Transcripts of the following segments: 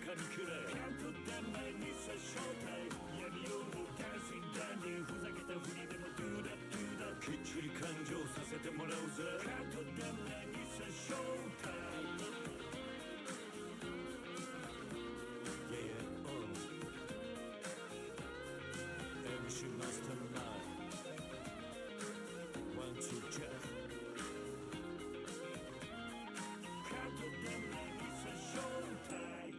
かにくれカットで前にさ正体闇夜のダンシングダンディふざけたふりでもドゥダドゥダきっちり感情させてもらうぜカットで前にさ正体MC Mastermind One two checkカットで前にさ正体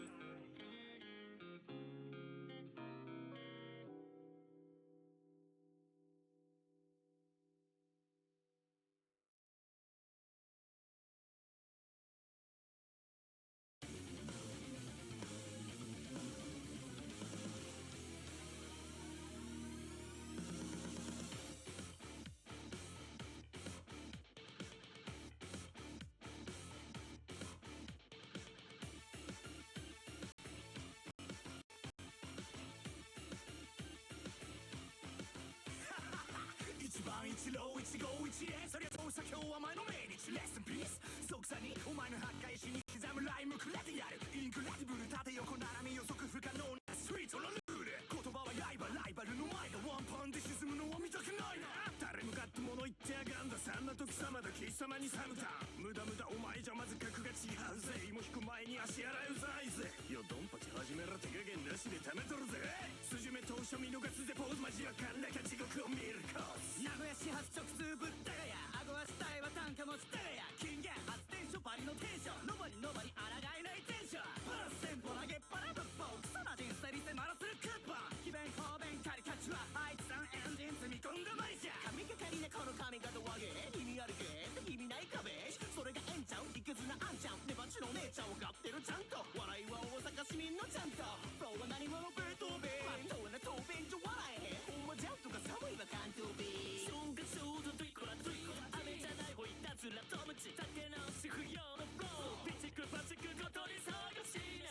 一郎一号一へそりゃそうさ今日は前の命日レッスンピース即座にお前の破壊しに刻むライムくれてやるインクレディブル縦横並み予測不可能なストリートのルール言葉は刃ライバルの前でワンパンで沈むのは見たくないな誰向かって物言ってやがんだそんな時様だ貴様にサムタン無駄無駄お前じゃまず格が違うぜ芋引く前に足洗いうざいぜよドンパチ始めろ手加減なしで溜めとるぜ筋目当初見逃すぜポーズマジわかんなきゃ地獄を見るコース名古屋始発直通ぶったがや顎は下へは単価もしたがや金言発電所バリのテンションノバにノバに抗えないテンションプラステンポ投げっぱなぶっぽクソな人生に迫らせるクーポン詭弁方便カリカチュアあいつさんエンジン積み込んだまいじゃ神がかりなこの髪型はげ意味あるげ意味ない壁それがえんちゃんいくずなあんちゃんネバチの姉ちゃん分かってるちゃんと笑いは大阪市民のちゃんとフローは何者ベートーベンまっとうな答弁じゃ笑えへんほんまジャンとか寒いわ関東弁瞬間ちょうどドゥイコラドゥイコラ雨じゃないほいたずらとむち立て直し不要のフローピチクパチクことに探しね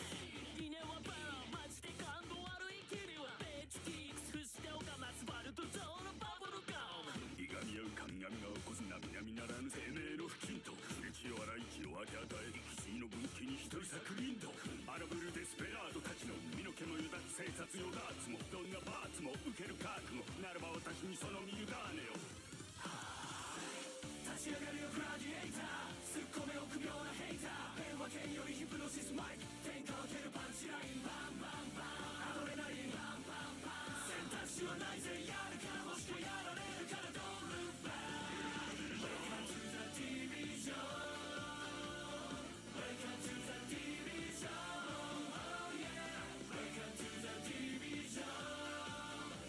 稲はバロマジで感動悪い君はベッチキックス不死でおかまスバルト上のバブルガムいがみ合う神々が起こす並々ならぬ生命の不均と歴を洗い気を分け与え生き死の分岐に一人咲くリンド荒ぶるデスペラードたちの身の毛もよだつ生殺よダーツもどんなバーツも受ける覚悟ならば私にその身委ねよ立ち上がるよグラディエイター突っ込め臆病なヘイター平和圏よりヒプノシスマイク天下分けるパンチラインバンバンバンアドレナリンバンバンバン選択肢はないぜやるかもしくはやられるから Don't look back Welcome to the TV show Welcome to the TV show Oh yeah Welcome to the TV show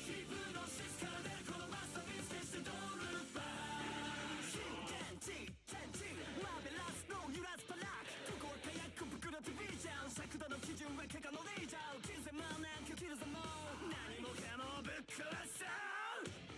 ヒプノシスから出るこのマスターピース決して Don't look backマーベラスの揺らすパラックここは火薬袋とビージャン尺度の基準は怪我のレイジャー金銭万年かけるぞもう何もかもぶっ壊す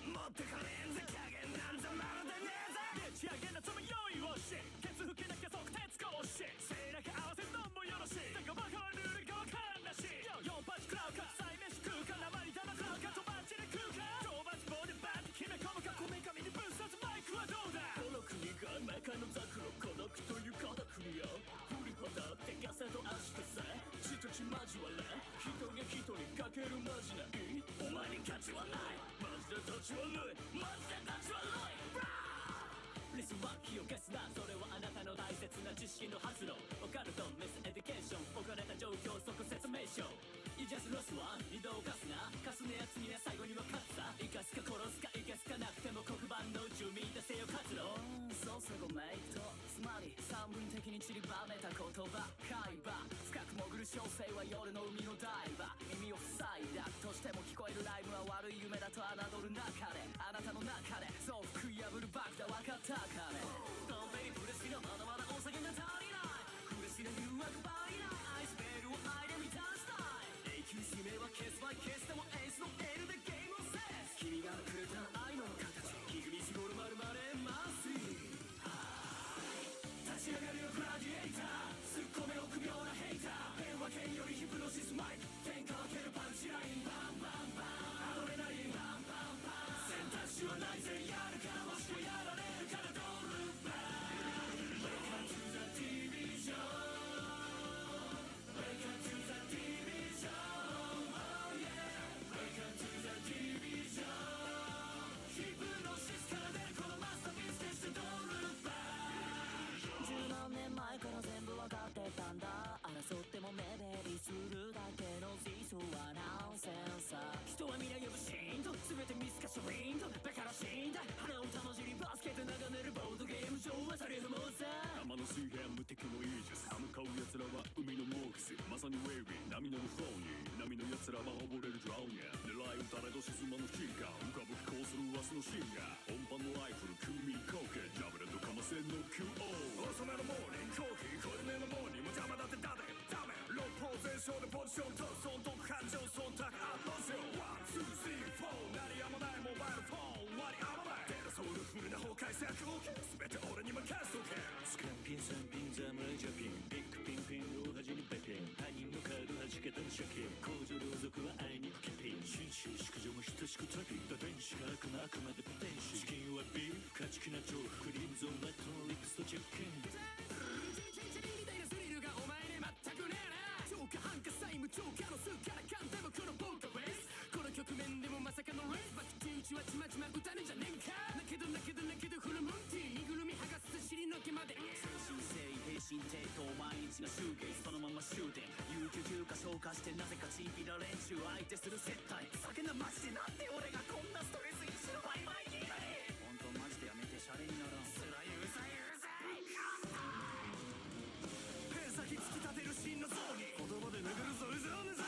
持ってかれんぜ加減なんざまるでねえぜでち上げなその用意をしケツ吹けなきゃ即鉄格子背中合わせのんもよろしだがバカはルールがわかんなし4パチ食らうか再飯食うか鉛玉食らうかとばっちり食うか超バチ棒でバッて決め込むかこめかみにぶっ刺すマイクはどうだこの国が中のザクロ孤独という孤独によ振り払って風と明日さ血と血交われ人が人にかけるマジないお前に価値はないマジで立ち悪いマジで立ち悪いリスは火を消すなそれはあなたの大切な知識の発露オカルトミスエディケーション置かれた状況即説明書イジャスロスは移動かすなかすねや次は最後には勝つさ生かすか殺すかいけすかなくても黒板の宇宙見出せよ活動そうさごめいとつまり三分的に散りばめた言葉海馬深く潜る小生は夜の海のダイバー耳を塞いだとしても聞こえるライブは悪い夢だと侮る中であなたの中でそう食い破るバクだ分かったかねドンペリプレスピのまだまだお酒が足りないフレスピの誘惑ばいないアイスベルを愛で満たしたい永久使命はケースバイケースでもエースの L でゲームを制す君がくれた愛の形ひぐみしごろまるまれます立ち上がるよグラディエイター突っ込め臆病なヘイター平和圏よりヒプノシスマイク天下分けるパンチラインバンバンバンアドレナリンバンバンバン選波乗るフローに波の奴らは溺れるドローンや狙い撃たれど沈まぬ危機感浮かぶ飛行する明日の深夜本番のライフル君にコーケジャブレットかませの QO 遅めのモーニングコーヒー濃いめのモーニングも邪魔だってダメダメロープロゼンションでポジションと損得感情忖度アップしようワンツースリーフォー鳴りやまないモバイルフォン割り合わないデータソウルフルな崩壊策を全て俺に任せとけスクランピン3ピンザムライジャピンビッグピンピン大恥にペピン他人のカード弾けたら借金工場両族はあいにくキピン紳士淑女も等しく旅打電子が悪魔あくまでポテンシチキンはビーフ勝ち気なジョーククリームゾーンラットのリクスとチェックインみたいなスリルがお前に全くねえな超過半過債務超過の数からかんでもこのポーカーフェイスこの局面でもまさかのレースバキ打ちはちまちま打たねえんじゃねえんかだけどフルムンティー身ぐるみ剥がす尻の毛まで精神性平身抵当毎日がシューゲイそのまま終電有給休暇消化してなぜかチンピラ練習相手する接待酒なマジでなんで俺がこんなストレス一種のバイバイギー本当マジでやめてシャレにならんそらうざいうざいペン先突き立てる真の像に言葉で殴るぞうざうざ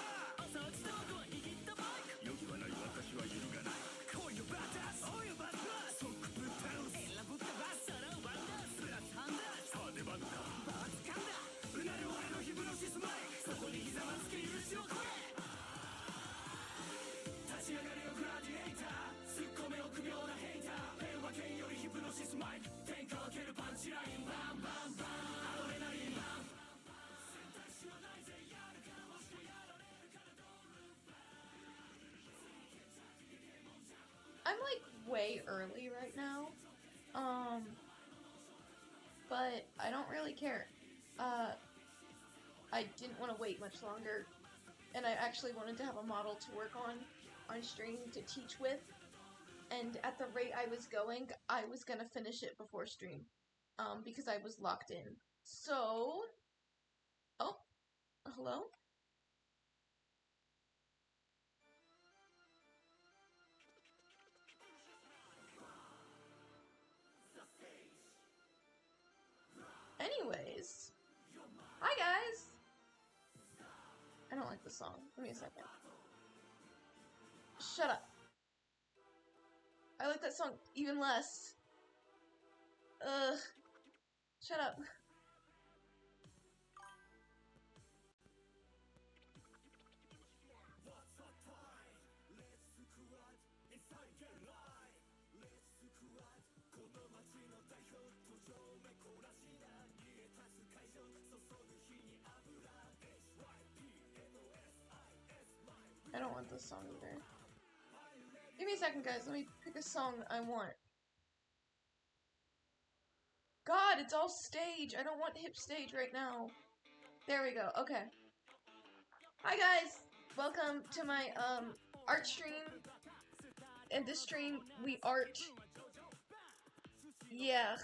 朝落ち道具は握ったバイク予期はない私は揺るがない恋のバタスおいよバタスソックぶったう選ぶったバスそのワンダースプラスハンダーさあ出番だバーツカンだうなる俺のヒプノシスマイクそこにひざまつけ許しを超え立ち上がるよグラディエイターツッコめ臆病なヘイターペンは剣よりヒプノシスマイク天下分けるパンチラインバンバンバンアドレナリンバン選択肢はないぜやるからもしくはやられるからドンルーバー I'm like way early right now, but I don't really care. I didn't want to wait much longer, and I actually wanted to have a model to work on stream to teach with, and at the rate I was going, I was gonna finish it before stream, because I was locked in. So, oh, hello? Anyways, hi guys! I don't like this song. Give me a second. Shut up. I like that song even less. Ugh. Shut up. I don't want this song either. Give me a second, guys. Let me pick a song I want. God, it's all stage. I don't want hip stage right now. There we go. Okay. Hi, guys. Welcome to my, art stream. In this stream, we art. Yeah.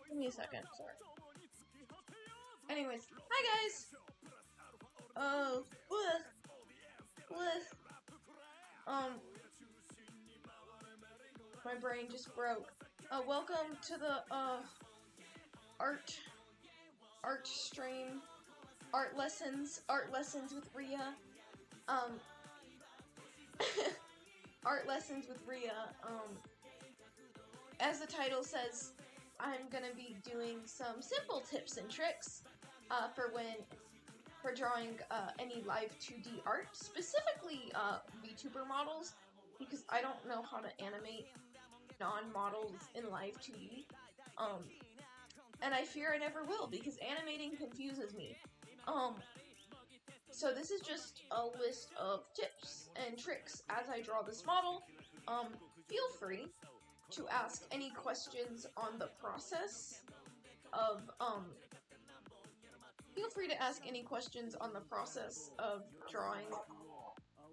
Give me a second, sorry. Anyways, hi guys! Oh, my brain just broke. Welcome to the, art stream, art lessons with Rhea. Art lessons with Rhea. As the title says, I'm gonna be doing some simple tips and tricks for drawing any Live2D art, specifically VTuber models, because I don't know how to animate non-models in Live2D. And I fear I never will, because animating confuses me. So this is just a list of tips and tricks as I draw this model. Feel free to ask any questions on the process of, drawing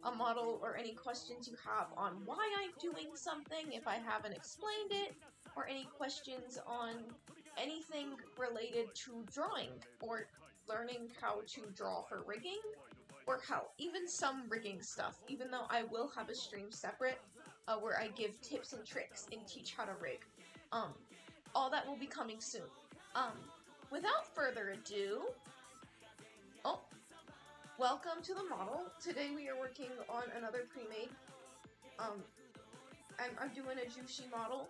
a model or any questions you have on why I'm doing something if I haven't explained it, or any questions on anything related to drawing or learning how to draw for rigging, or hell, even some rigging stuff, even though I will have a stream separate where I give tips and tricks and teach how to rig. All that will be coming soon. Without further ado, welcome to the model. Today we are working on another pre-made. I'm doing a Jushi model.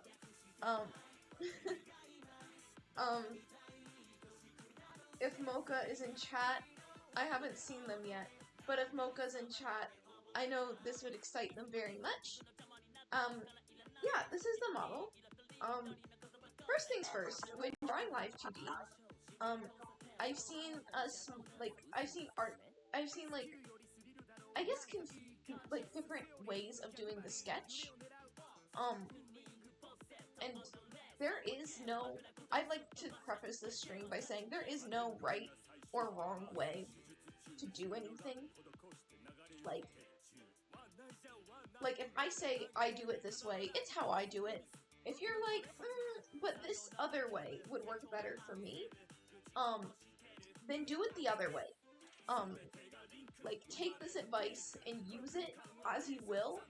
If Mocha is in chat, I haven't seen them yet, but if Mocha's in chat, I know this would excite them very much. Yeah, this is the model. First things first, when drawing Live2D, I've seen art, I guess different ways of doing the sketch. And there is no, I'd like to preface this stream by saying there is no right or wrong way to do anything. Like if I say I do it this way, it's how I do it. If you're like, but this other way would work better for me, then do it the other way. Like, take this advice and use it as you will.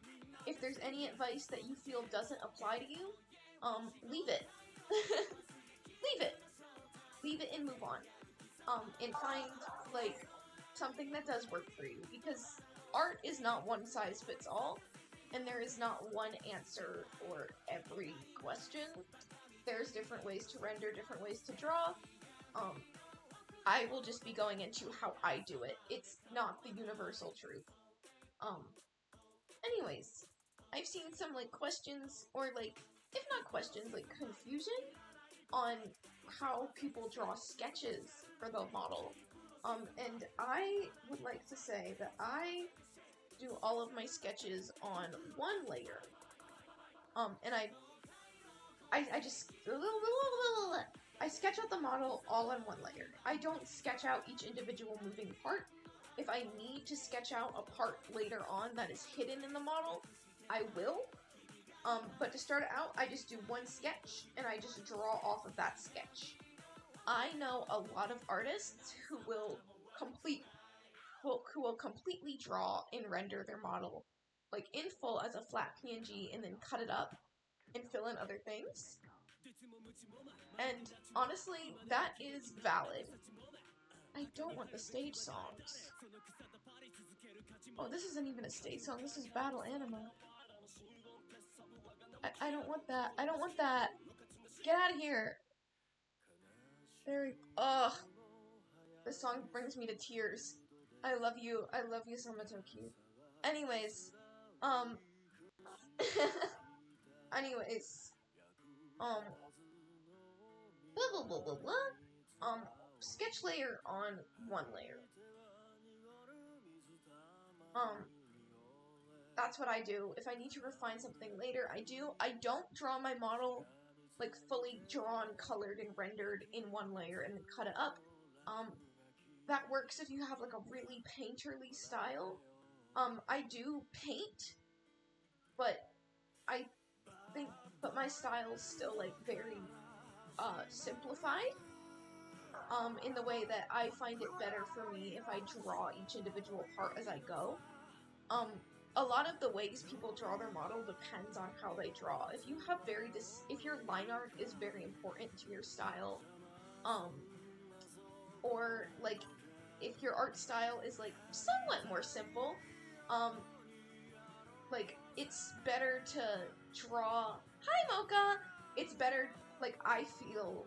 If there's any advice that you feel doesn't apply to you, leave it. Leave it and move on. And find, like, something that does work for you, because art is not one size fits all, and there is not one answer for every question. There's different ways to render, different ways to draw. I will just be going into how I do it. It's not the universal truth. Anyways, I've seen some, like, questions, or, like, if not questions, like, confusion on how people draw sketches for the model. And I would like to say that I do all of my sketches on one layer. And I just I sketch out the model all on one layer. I don't sketch out each individual moving part. If I need to sketch out a part later on that is hidden in the model, I will. But to start out, I just do one sketch, and I just draw off of that sketch. I know a lot of artists who will completely draw and render their model, like, in full as a flat PNG, and then cut it up and fill in other things. And honestly, that is valid. I don't want the stage songs. Oh, this isn't even a stage song, this is Battle Anima. I don't want that. I don't want that. Get out of here. Ugh. This song brings me to tears. I love you so much, so cute. Anyways, sketch layer on one layer. That's what I do. If I need to refine something later, I do. I don't draw my model, like, fully drawn, colored, and rendered in one layer and then cut it up. That works if you have, like, a really painterly style. I do paint, but my style's still, like, very, simplified. In the way that I find it better for me if I draw each individual part as I go. A lot of the ways people draw their model depends on how they draw. If you have if your line art is very important to your style, or, like, if your art style is, like, somewhat more simple, like, it's better to draw... Hi, Mocha! It's better, like, I feel...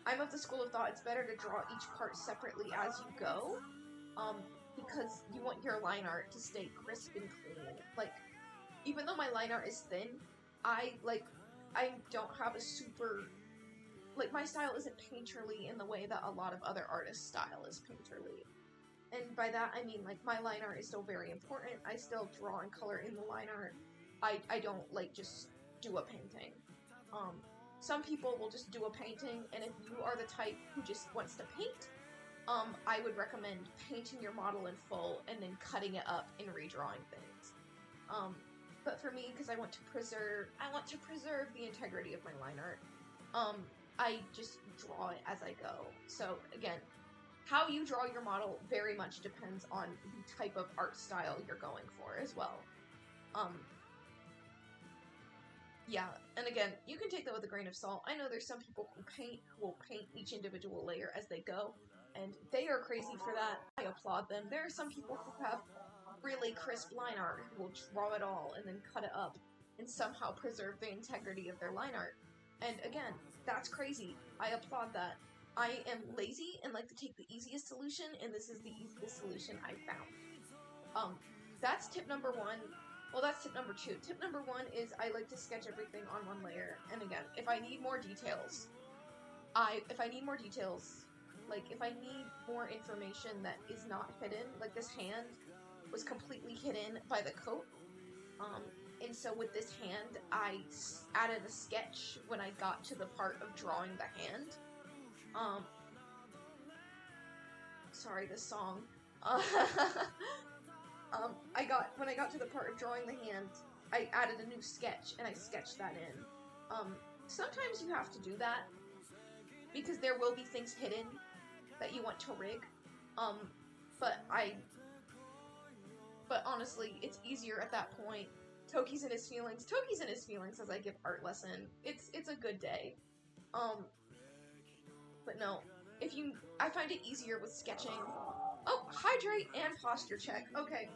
I'm of the school of thought it's better to draw each part separately as you go, because you want your line art to stay crisp and clean. Like, even though my line art is thin, I don't have a super... Like, my style isn't painterly in the way that a lot of other artists' style is painterly. And by that, I mean, like, my line art is still very important. I still draw and color in the line art. I don't, like, just do a painting. Some people will just do a painting, and if you are the type who just wants to paint, I would recommend painting your model in full and then cutting it up and redrawing things. But for me, because I want to preserve the integrity of my line art, I just draw it as I go. So again, how you draw your model very much depends on the type of art style you're going for as well. Yeah, and again, you can take that with a grain of salt. I know there's some people who will paint each individual layer as they go, and they are crazy for that. I applaud them. There are some people who have really crisp line art who will draw it all and then cut it up and somehow preserve the integrity of their line art. And again, that's crazy. I applaud that. I am lazy and like to take the easiest solution, and this is the easiest solution I found. That's tip number one. Well, that's tip number two. Tip number one is I like to sketch everything on one layer. And again, if I need more details, like if I need more information that is not hidden, like this hand was completely hidden by the coat. And so with this hand, I added a sketch when I got to the part of drawing the hand. Sorry, this song. When I got to the part of drawing the hand, I added a new sketch and I sketched that in. Sometimes you have to do that because there will be things hidden that you want to rig. But honestly, it's easier at that point. Toki's in his feelings. Toki's in his feelings as I give art lesson. It's a good day. But no, I find it easier with sketching. Oh, hydrate and posture check. Okay,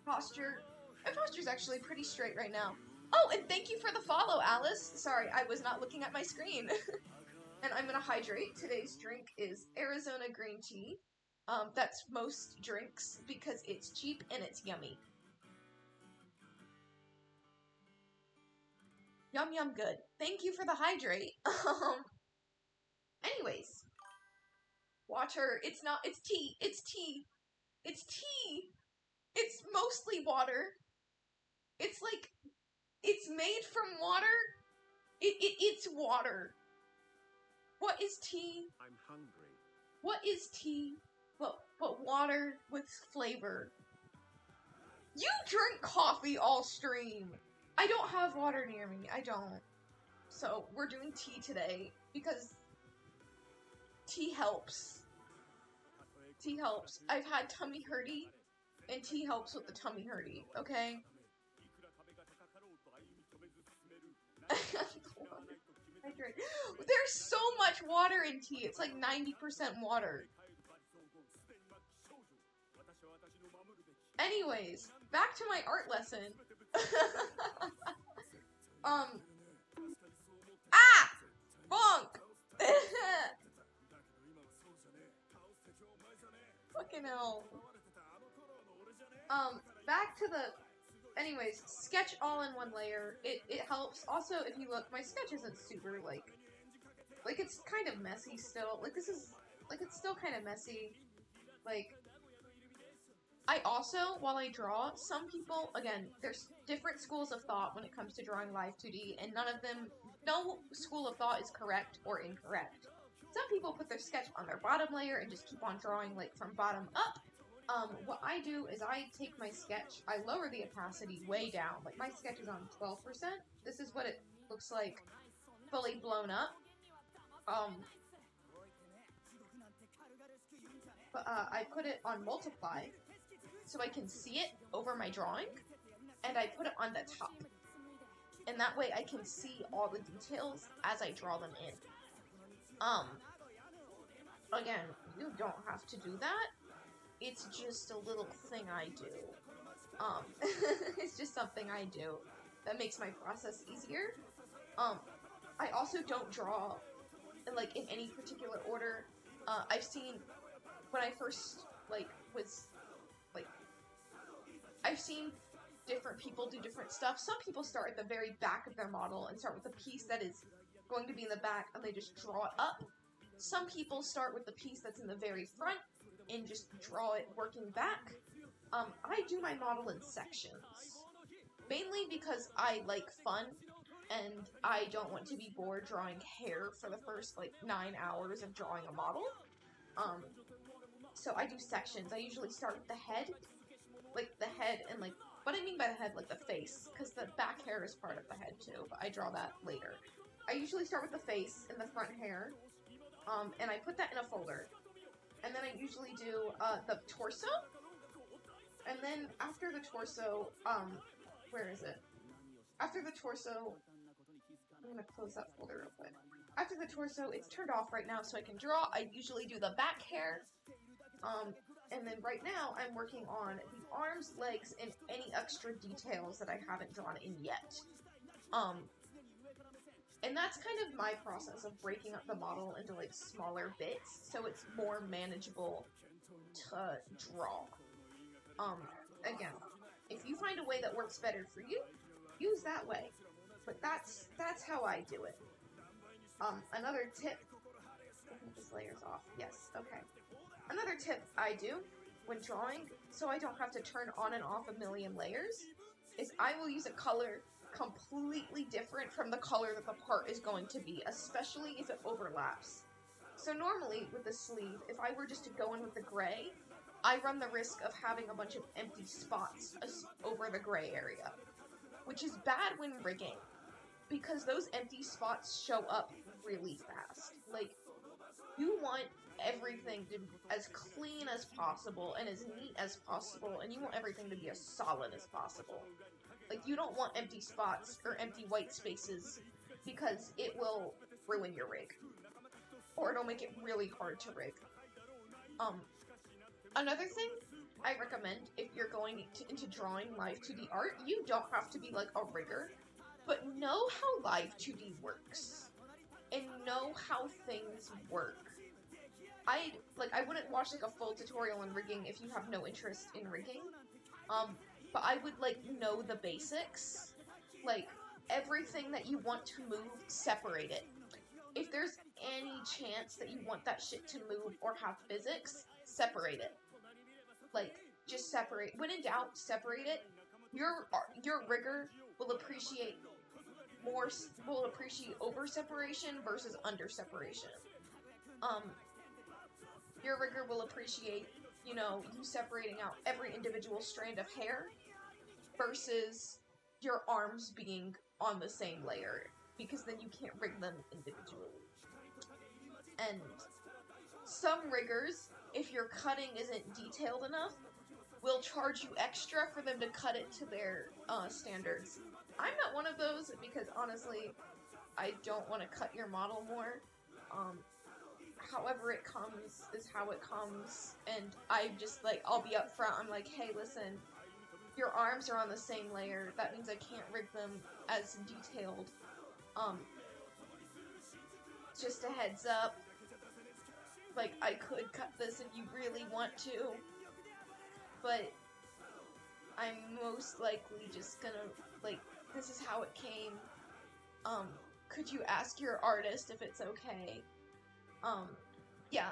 my posture's actually pretty straight right now. Oh, and thank you for the follow, Alice. Sorry, I was not looking at my screen. And I'm gonna hydrate. Today's drink is Arizona green tea. That's most drinks because it's cheap and it's yummy. Yum yum good. Thank you for the hydrate. Anyways. Water. It's tea. It's tea. It's tea. It's mostly water. It's like, it's made from water. It's water. What is tea? I'm hungry. What is tea? But water with flavor. You drink coffee all stream. I don't have water near me. I don't. So we're doing tea today because tea helps. Tea helps. I've had tummy hurty, and tea helps with the tummy hurty, okay? There's so much water in tea. It's like 90% water. Anyways, back to my art lesson. Bonk! Fucking hell. Back to the... Anyways, sketch all in one layer. It helps. Also, if you look, my sketch isn't super, like, it's kind of messy still. Like, this is, like, it's still kind of messy. Like, I also, while I draw, some people, again, there's different schools of thought when it comes to drawing Live2D, and no school of thought is correct or incorrect. Some people put their sketch on their bottom layer and just keep on drawing, like, from bottom up. What I do is I take my sketch, I lower the opacity way down. Like, my sketch is on 12%. This is what it looks like fully blown up. But I put it on multiply so I can see it over my drawing, and I put it on the top. And that way I can see all the details as I draw them in. Again, you don't have to do that. It's just a little thing I do. It's just something I do that makes my process easier. I also don't draw, like, in any particular order. I've seen, when I first, I've seen different people do different stuff. Some people start at the very back of their model and start with the piece that is going to be in the back, and they just draw it up. Some people start with the piece that's in the very front and just draw it working back. I do my model in sections. Mainly because I like fun, and I don't want to be bored drawing hair for the first, 9 hours of drawing a model. So I do sections. I usually start with the head. The head and, But I mean by the head, like the face, because the back hair is part of the head too, but I draw that later. I usually start with the face and the front hair, and I put that in a folder. And then I usually do the torso, and then after the torso, where is it? After the torso, I'm gonna close that folder real quick. After the torso, it's turned off right now so I can draw. I usually do the back hair, and then right now I'm working on the arms, legs, and any extra details that I haven't drawn in yet. And that's kind of my process of breaking up the model into like smaller bits so it's more manageable to draw. Again, if you find a way that works better for you, use that way. But that's how I do it. Another tip, I think this layer's off. Yes, okay. Another tip I do when drawing, so I don't have to turn on and off a million layers, is I will use a color completely different from the color that the part is going to be, especially if it overlaps. So normally, with the sleeve, if I were just to go in with the gray, I run the risk of having a bunch of empty spots over the gray area, which is bad when rigging, because those empty spots show up really fast. Like, you want everything to be as clean as possible and as neat as possible, and you want everything to be as solid as possible. Like, you don't want empty spots or empty white spaces, because it will ruin your rig. Or it'll make it really hard to rig. Another thing I recommend if you're going into drawing Live2D art, you don't have to be like a rigger, but know how Live2D works. And know how things work. I wouldn't watch like a full tutorial on rigging if you have no interest in rigging. But I would like know the basics. Like, everything that you want to move, separate it. If there's any chance that you want that shit to move or have physics, separate it. Like, just separate. When in doubt, separate it. Your rigger will appreciate over separation versus under separation. Your rigger will appreciate, you separating out every individual strand of hair versus your arms being on the same layer, because then you can't rig them individually. And some riggers, if your cutting isn't detailed enough, will charge you extra for them to cut it to their standards. I'm not one of those, because honestly, I don't want to cut your model more. However it comes is how it comes, and I just, like, I'll be up front. I'm like, hey, listen, your arms are on the same layer. That means I can't rig them as detailed. Just a heads up. Like, I could cut this if you really want to, but I'm most likely just gonna, like, this is how it came. Could you ask your artist if it's okay? Yeah.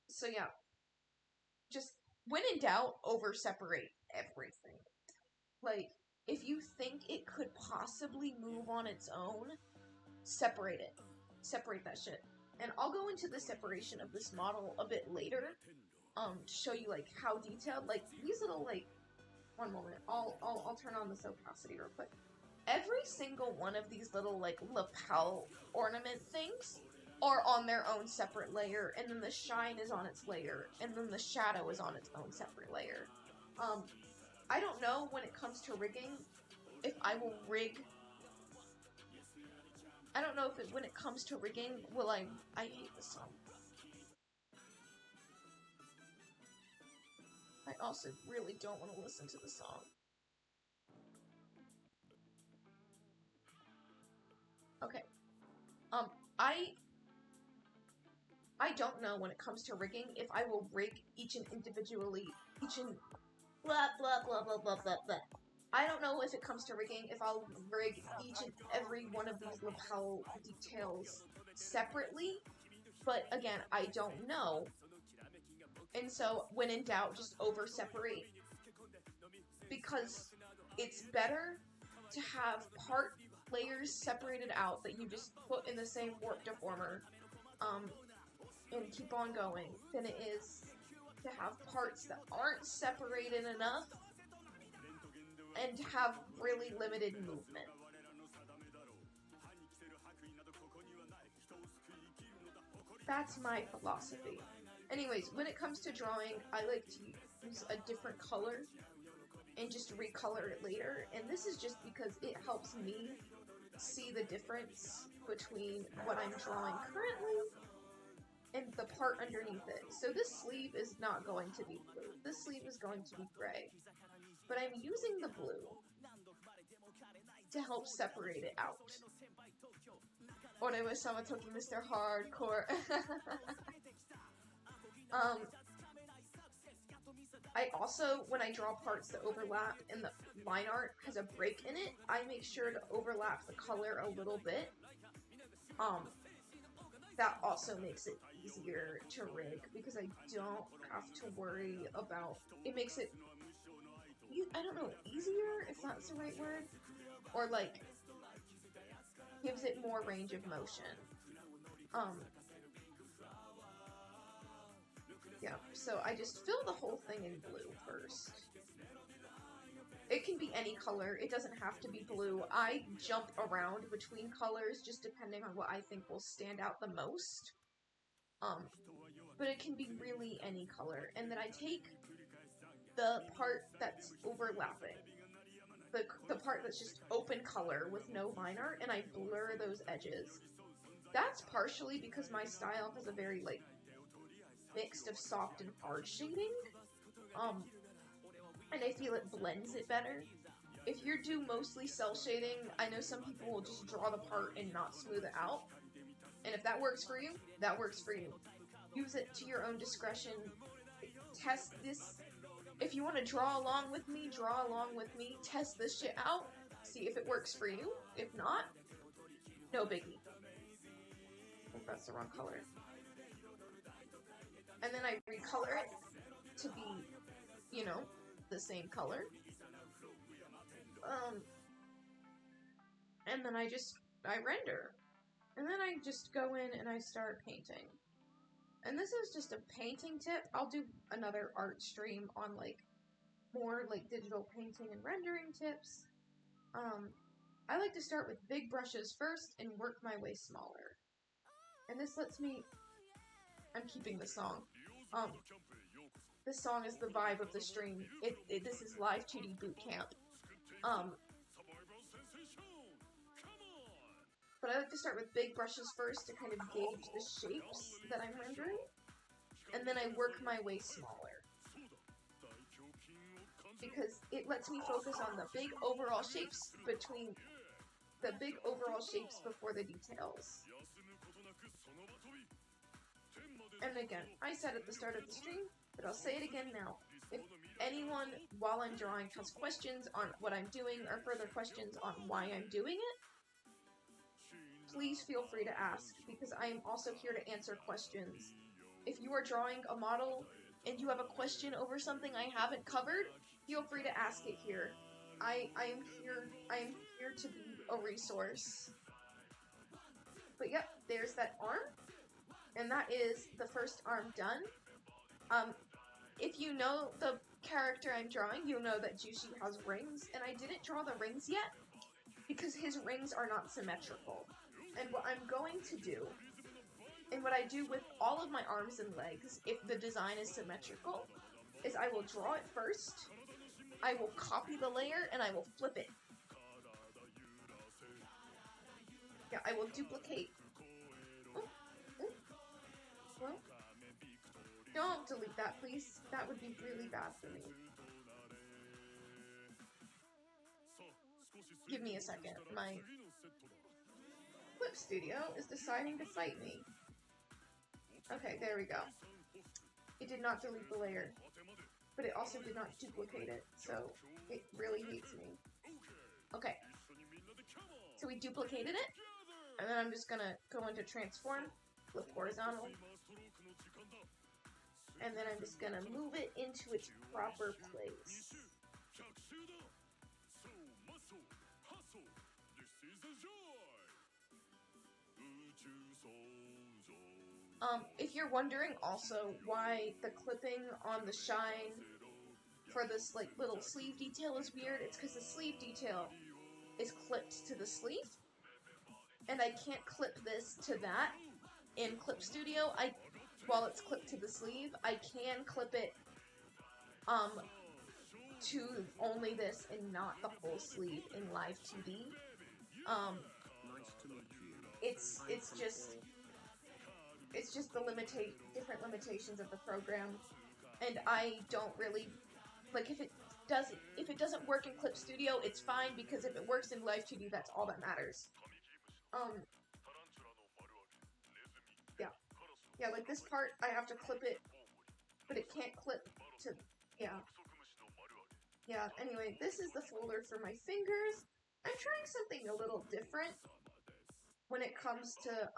So yeah. Just, when in doubt, over-separate everything. Like, if you think it could possibly move on its own, separate it. Separate that shit. And I'll go into the separation of this model a bit later, to show you, like, how detailed, like, these little, like, one moment, I'll turn on this opacity real quick. Every single one of these little, like, lapel ornament things are on their own separate layer, and then the shine is on its layer, and then the shadow is on its own separate layer. I don't know when it comes to rigging, if I will rig... I don't know if when it comes to rigging, I hate this song. I also really don't want to listen to the song. Okay. I don't know when it comes to rigging if I will rig each and blah blah blah blah blah blah blah. I don't know if it comes to rigging if I'll rig each and every one of these lapel details separately, but again, I don't know. And so, when in doubt, just over-separate. Because it's better to have part layers separated out that you just put in the same warp deformer, and keep on going than it is to have parts that aren't separated enough and have really limited movement. That's my philosophy. Anyways, when it comes to drawing, I like to use a different color and just recolor it later, and this is just because it helps me see the difference between what I'm drawing currently and the part underneath it. So this sleeve is not going to be blue. This sleeve is going to be gray. But I'm using the blue to help separate it out. Orewa-sama Toki Mr. Hardcore. I also, when I draw parts that overlap and the line art has a break in it, I make sure to overlap the color a little bit. That also makes it easier to rig because I don't have to worry about, it makes it, I don't know, easier, if that's the right word, or like, gives it more range of motion. Yeah, so I just fill the whole thing in blue first. It can be any color, it doesn't have to be blue. I jump around between colors just depending on what I think will stand out the most. But it can be really any color. And then I take the part that's overlapping, the part that's just open color with no line art, and I blur those edges. That's partially because my style has a very, like, mixed of soft and hard shading, and I feel it blends it better. If you do mostly cell shading, I know some people will just draw the part and not smooth it out, and if that works for you, that works for you. Use it to your own discretion. Test this. If you want to draw along with me, test this shit out, see if it works for you. If not, no biggie. I think that's the wrong color. And then I recolor it to be, you know, the same color. And then I render. And then I just go in and I start painting. And this is just a painting tip. I'll do another art stream on, like, more, like, digital painting and rendering tips. I like to start with big brushes first and work my way smaller. And this lets me... I'm keeping the song. This song is the vibe of the stream. This is Live2D boot camp. But I like to start with big brushes first to kind of gauge the shapes that I'm rendering, and then I work my way smaller. Because it lets me focus on the big overall shapes before the details. And again, I said at the start of the stream, but I'll say it again now. If anyone, while I'm drawing, has questions on what I'm doing, or further questions on why I'm doing it, please feel free to ask, because I am also here to answer questions. If you are drawing a model and you have a question over something I haven't covered, feel free to ask it here. I am here to be a resource. But yep, there's that arm, and that is the first arm done. If you know the character I'm drawing, you'll know that Jushi has rings, and I didn't draw the rings yet because his rings are not symmetrical. And what I'm going to do, and what I do with all of my arms and legs, if the design is symmetrical, is I will draw it first, I will copy the layer, and I will flip it. Yeah, I will duplicate. Well, don't delete that, please. That would be really bad for me. Give me a second. My Clip Studio is deciding to fight me. Okay, there we go. It did not delete the layer, but it also did not duplicate it, so it really hates me. Okay, so we duplicated it, and then I'm just gonna go into transform, flip horizontal, and then I'm just gonna move it into its proper place. If you're wondering also why the clipping on the shine for this like little sleeve detail is weird, it's because the sleeve detail is clipped to the sleeve, and I can't clip this to that in Clip Studio. While it's clipped to the sleeve, I can clip it to only this and not the whole sleeve in Live2D. It's just the different limitations of the program, and I don't really like if it doesn't work in Clip Studio, it's fine, because if it works in Live2D, that's all that matters. Yeah, like this part, I have to clip it, but it can't clip to, yeah, anyway, this is the folder for my fingers. I'm trying something a little different when it comes to,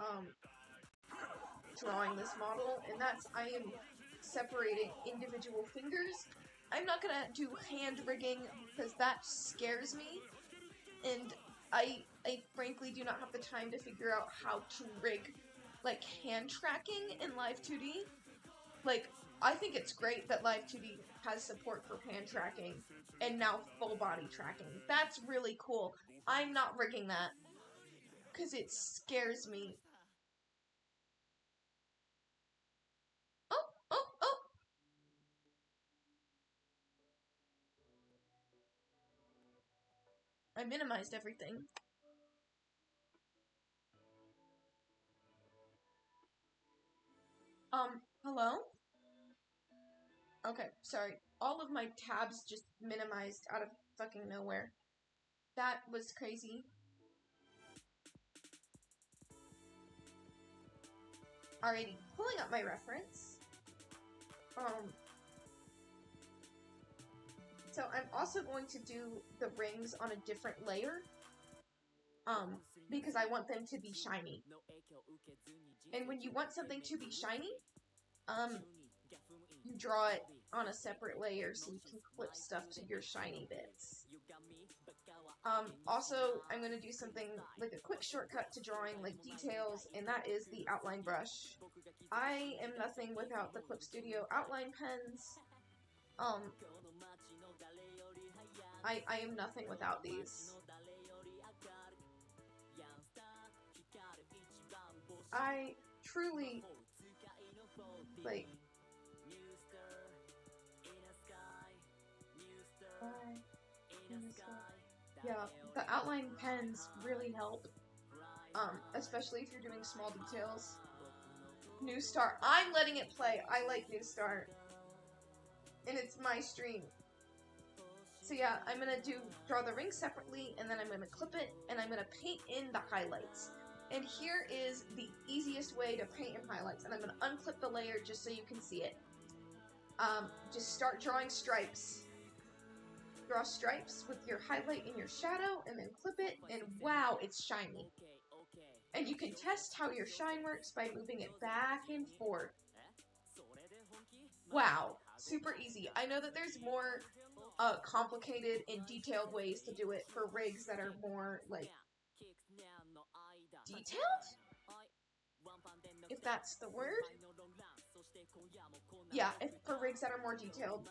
drawing this model, and that's I am separating individual fingers. I'm not gonna do hand rigging, because that scares me, and I frankly do not have the time to figure out how to rig, like, hand tracking in Live2D. Like, I think it's great that Live2D has support for hand tracking, and now full body tracking. That's really cool. I'm not rigging that, because it scares me. Oh! I minimized everything. Hello? Okay, sorry. All of my tabs just minimized out of fucking nowhere. That was crazy. Alrighty, pulling up my reference. So I'm also going to do the rings on a different layer. Because I want them to be shiny. And when you want something to be shiny, you draw it on a separate layer so you can clip stuff to your shiny bits. Also, I'm going to do something like a quick shortcut to drawing like details, and that is the outline brush. I am nothing without the Clip Studio outline pens. I am nothing without these. I truly, like, yeah, the outline pens really help, especially if you're doing small details. New Star, I'm letting it play. I like New Star, and it's my stream. So yeah, I'm gonna draw the ring separately, and then I'm gonna clip it, and I'm gonna paint in the highlights. And here is the easiest way to paint in highlights, and I'm gonna unclip the layer just so you can see it. Just start drawing stripes. Draw stripes with your highlight and your shadow, and then clip it, and wow, it's shiny. And you can test how your shine works by moving it back and forth. Wow, super easy. I know that there's more complicated and detailed ways to do it for rigs that are more, like, detailed? If that's the word? Yeah, for rigs that are more detailed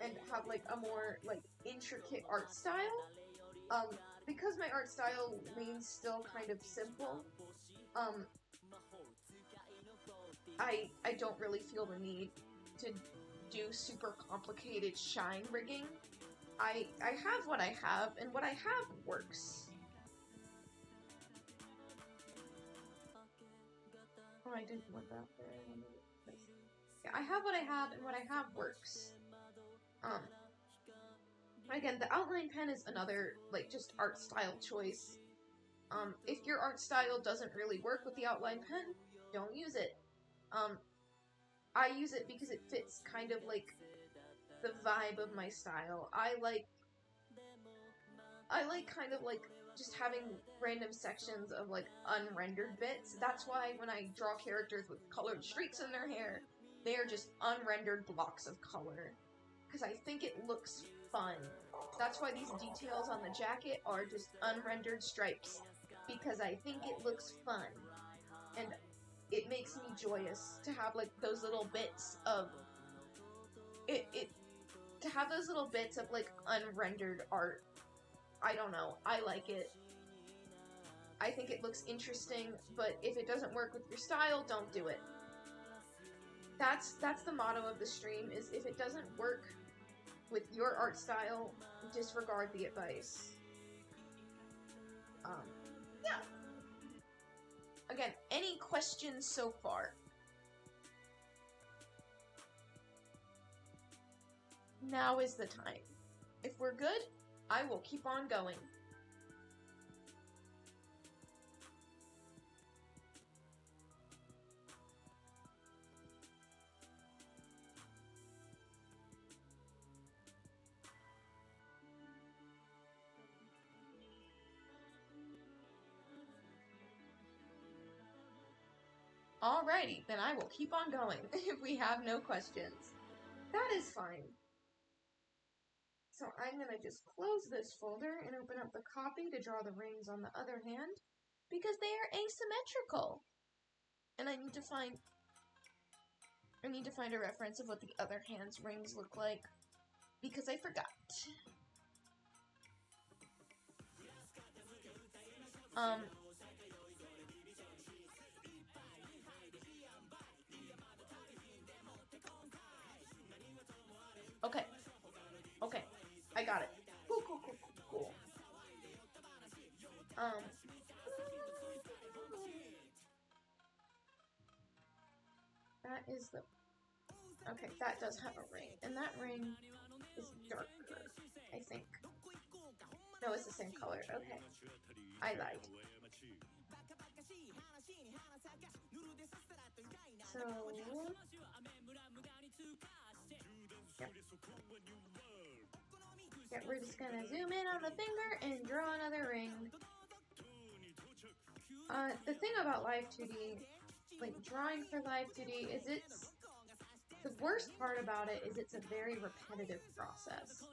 and have, like, a more, like, intricate art style. Because my art style means still kind of simple, I don't really feel the need to do super complicated shine rigging. I have what I have, and what I have works. Oh, I didn't want that there. Yeah, I have what I have, and what I have works. Again, the outline pen is another, like, just art style choice. If your art style doesn't really work with the outline pen, don't use it. I use it because it fits kind of, like, the vibe of my style. I like kind of, like, just having random sections of, like, unrendered bits. That's why when I draw characters with colored streaks in their hair, they are just unrendered blocks of color. Because I think it looks fun. That's why these details on the jacket are just unrendered stripes. Because I think it looks fun. And it makes me joyous to have like those little bits of to have those little bits of like unrendered art. I don't know. I like it. I think it looks interesting, but if it doesn't work with your style, don't do it. That's the motto of the stream, is if it doesn't work with your art style, disregard the advice. Yeah. Again, any questions so far? Now is the time. If we're good, I will keep on going. Alrighty, then I will keep on going if we have no questions. That is fine. So I'm going to just close this folder and open up the copy to draw the rings on the other hand, because they are asymmetrical. And I need to find a reference of what the other hand's rings look like, because I forgot. Okay, I got it. Cool. That is the... Okay, that does have a ring, and that ring is darker, I think. No, it's the same color. Okay. I lied. So... Yep. Yeah, we're just gonna zoom in on the finger and draw another ring. The thing about Live2D, like drawing for Live2D, is the worst part about it is it's a very repetitive process.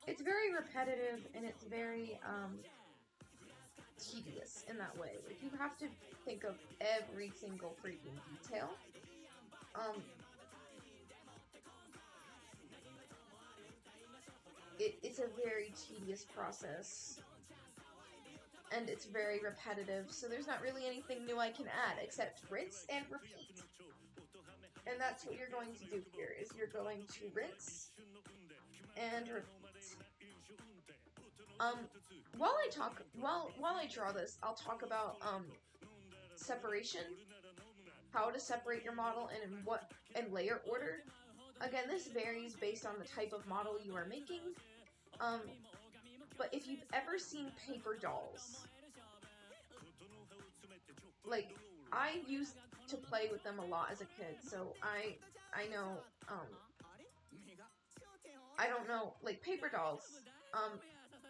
It's very repetitive and it's very tedious in that way. Like, you have to think of every single freaking detail. It's a very tedious process, and it's very repetitive, so there's not really anything new I can add except rinse and repeat. And that's what you're going to do here, is you're going to rinse and repeat. While I draw this, I'll talk about separation, how to separate your model and layer order. Again, this varies based on the type of model you are making. But if you've ever seen paper dolls, like, I used to play with them a lot as a kid, so I know, I don't know, like, paper dolls,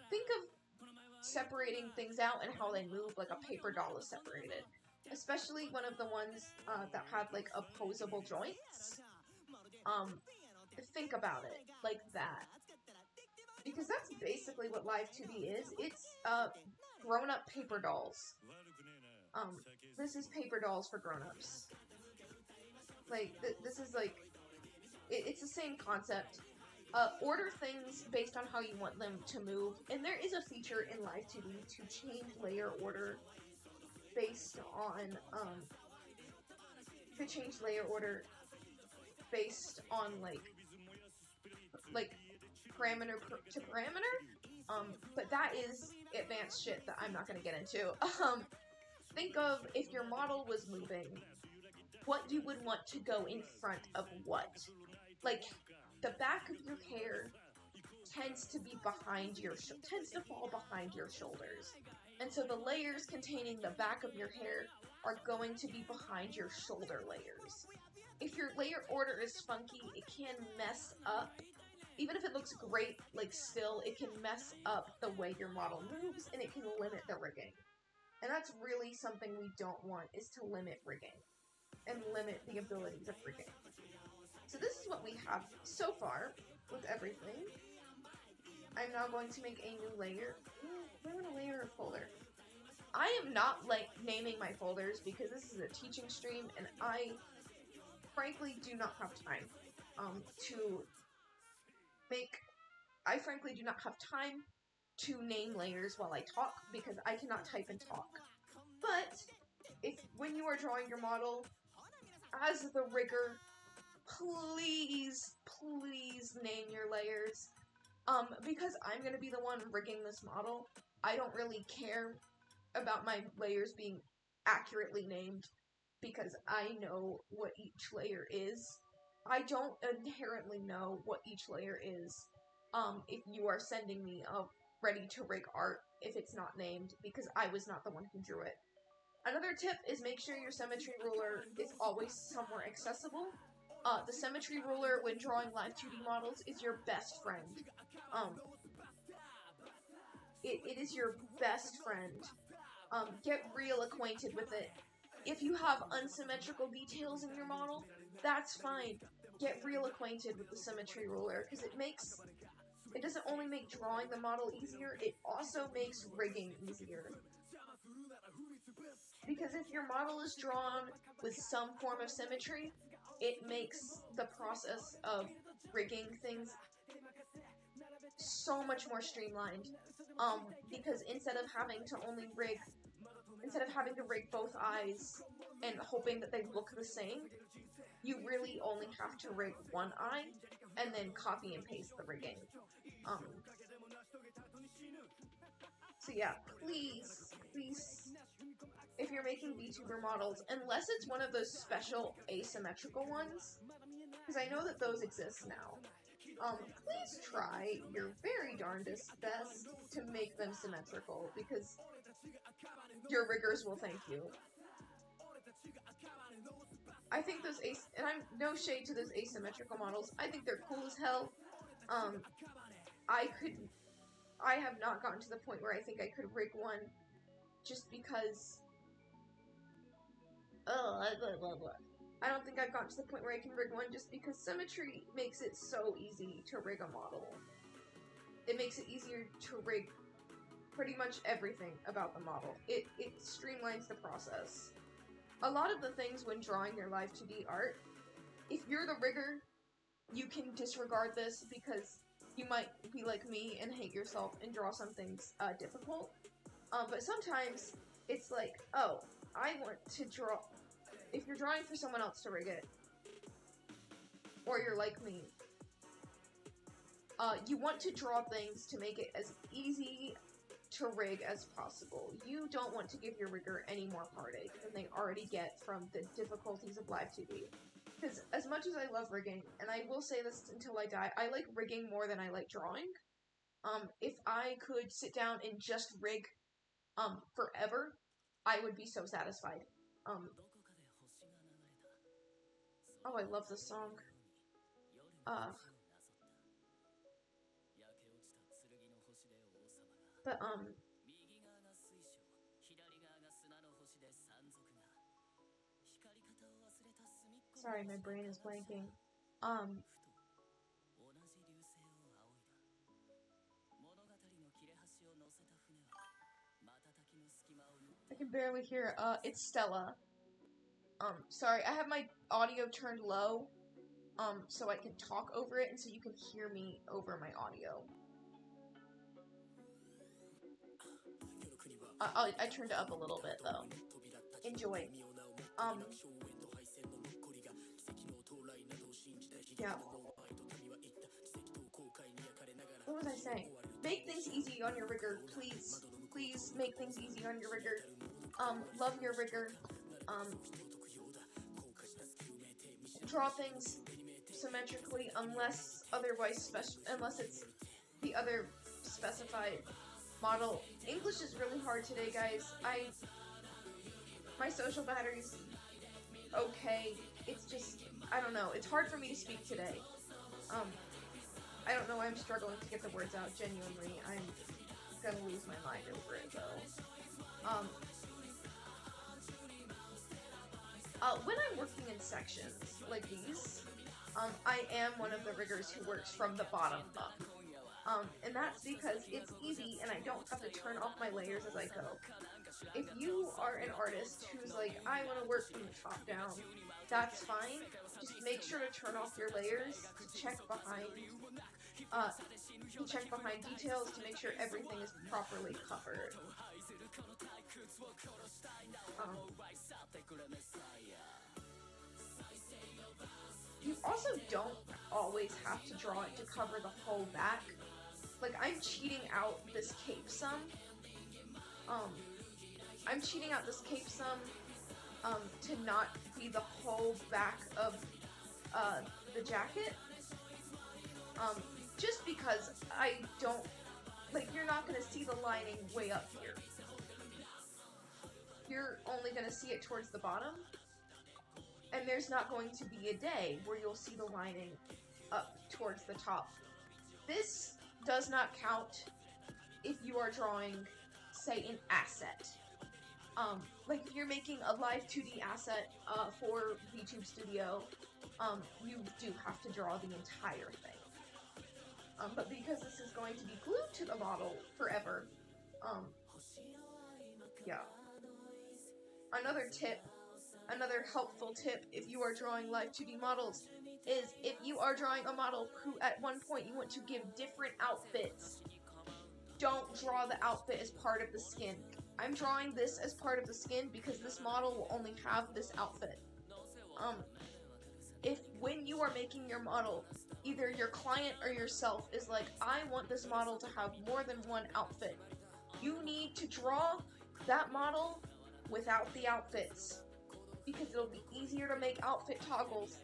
think of separating things out and how they move like a paper doll is separated. Especially one of the ones, that have, like, opposable joints. Think about it like that. Because that's basically what Live2D is. It's, grown-up paper dolls. This is paper dolls for grown-ups. Like, this is, like, it's the same concept. Order things based on how you want them to move, and there is a feature in Live2D to change layer order based on, like, parameter to parameter, but that is advanced shit that I'm not gonna get into. Think of, if your model was moving, what you would want to go in front of what. Like, the back of your hair tends to fall behind your shoulders. And so the layers containing the back of your hair are going to be behind your shoulder layers. If your layer order is funky, it can mess up. Even if it looks great, like, still, it can mess up the way your model moves, and it can limit the rigging. And that's really something we don't want, is to limit rigging. And limit the abilities of rigging. So this is what we have so far with everything. I'm now going to make a new layer. We're going to layer a folder. I am not like naming my folders because this is a teaching stream and I frankly do not have time to make I frankly do not have time to name layers while I talk because I cannot type and talk. But if when you are drawing your model as the rigger, please name your layers. Because I'm gonna be the one rigging this model, I don't really care about my layers being accurately named because I know what each layer is. I don't inherently know what each layer is if you are sending me a ready to rig art if it's not named because I was not the one who drew it. Another tip is make sure your symmetry ruler is always somewhere accessible. The symmetry ruler when drawing Live2D models is your best friend. It is your best friend. Get real acquainted with it. If you have unsymmetrical details in your model, that's fine. Get real acquainted with the symmetry ruler, because it doesn't only make drawing the model easier, it also makes rigging easier. Because if your model is drawn with some form of symmetry, it makes the process of rigging things so much more streamlined. Because instead of having to rig both eyes and hoping that they look the same, you really only have to rig one eye and then copy and paste the rigging. So yeah, please, if you're making VTuber models, unless it's one of those special asymmetrical ones, because I know that those exist now, please try your very darndest best to make them symmetrical, because your riggers will thank you. I think those and I'm no shade to those asymmetrical models, I think they're cool as hell. I have not gotten to the point where I think I could rig one just because I don't think I've gotten to the point where I can rig one just because symmetry makes it so easy to rig a model. It makes it easier to rig pretty much everything about the model. It streamlines the process. A lot of the things when drawing your Live2D art, if you're the rigger, you can disregard this because you might be like me and hate yourself and draw some things difficult. But sometimes it's like, oh, I want to draw. If you're drawing for someone else to rig it, or you're like me, you want to draw things to make it as easy to rig as possible. You don't want to give your rigger any more heartache than they already get from the difficulties of Live2D. Because as much as I love rigging, and I will say this until I die, I like rigging more than I like drawing. If I could sit down and just rig forever, I would be so satisfied. Oh, I love this song. But, sorry, my brain is blanking. I can barely hear, it's Stella. Sorry, I have my audio turned low, so I can talk over it and so you can hear me over my audio. I turned it up a little bit, though. Enjoy. Yeah. What was I saying? Make things easy on your rigger, please. Please make things easy on your rigger. Love your rigger. Draw things symmetrically unless otherwise unless it's the other specified model. English is really hard today, guys. My social battery's okay. It's just, I don't know. It's hard for me to speak today. I don't know why I'm struggling to get the words out, genuinely. I'm gonna lose my mind over it, though. When I'm working in sections like these, I am one of the riggers who works from the bottom up. And that's because it's easy and I don't have to turn off my layers as I go. if you are an artist who's like, I want to work from the top down, that's fine. Just make sure to turn off your layers to check behind details to make sure everything is properly covered. You also don't always have to draw it to cover the whole back. Like, I'm cheating out this cape some. To not be the whole back of the jacket. Just because I don't, like, you're not gonna see the lining way up here. You're only gonna see it towards the bottom. And there's not going to be a day where you'll see the lining up towards the top. This does not count if you are drawing, say, an asset. Like if you're making a Live2D asset for VTube Studio, you do have to draw the entire thing. But because this is going to be glued to the model forever, yeah. Another helpful tip if you are drawing Live2D models is if you are drawing a model who at one point you want to give different outfits, don't draw the outfit as part of the skin. I'm drawing this as part of the skin because this model will only have this outfit. If when you are making your model, either your client or yourself is like, I want this model to have more than one outfit, you need to draw that model without the outfits, because it'll be easier to make outfit toggles.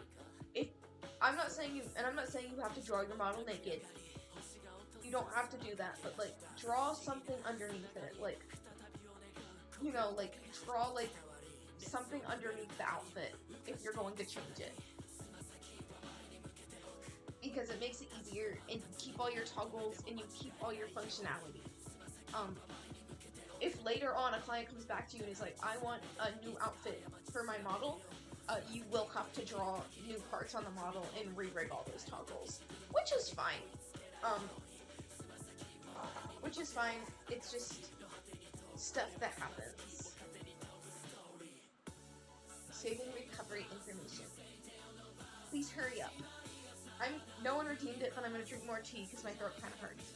I'm not saying you have to draw your model naked. You don't have to do that, but like draw something underneath it, like, you know, like draw like something underneath the outfit if you're going to change it, because it makes it easier and you keep all your toggles and you keep all your functionality. If later on a client comes back to you and is like, I want a new outfit for my model, you will have to draw new parts on the model and re-rig all those toggles, which is fine. It's just stuff that happens. Saving recovery information. Please hurry up. No one redeemed it, but I'm gonna drink more tea because my throat kind of hurts.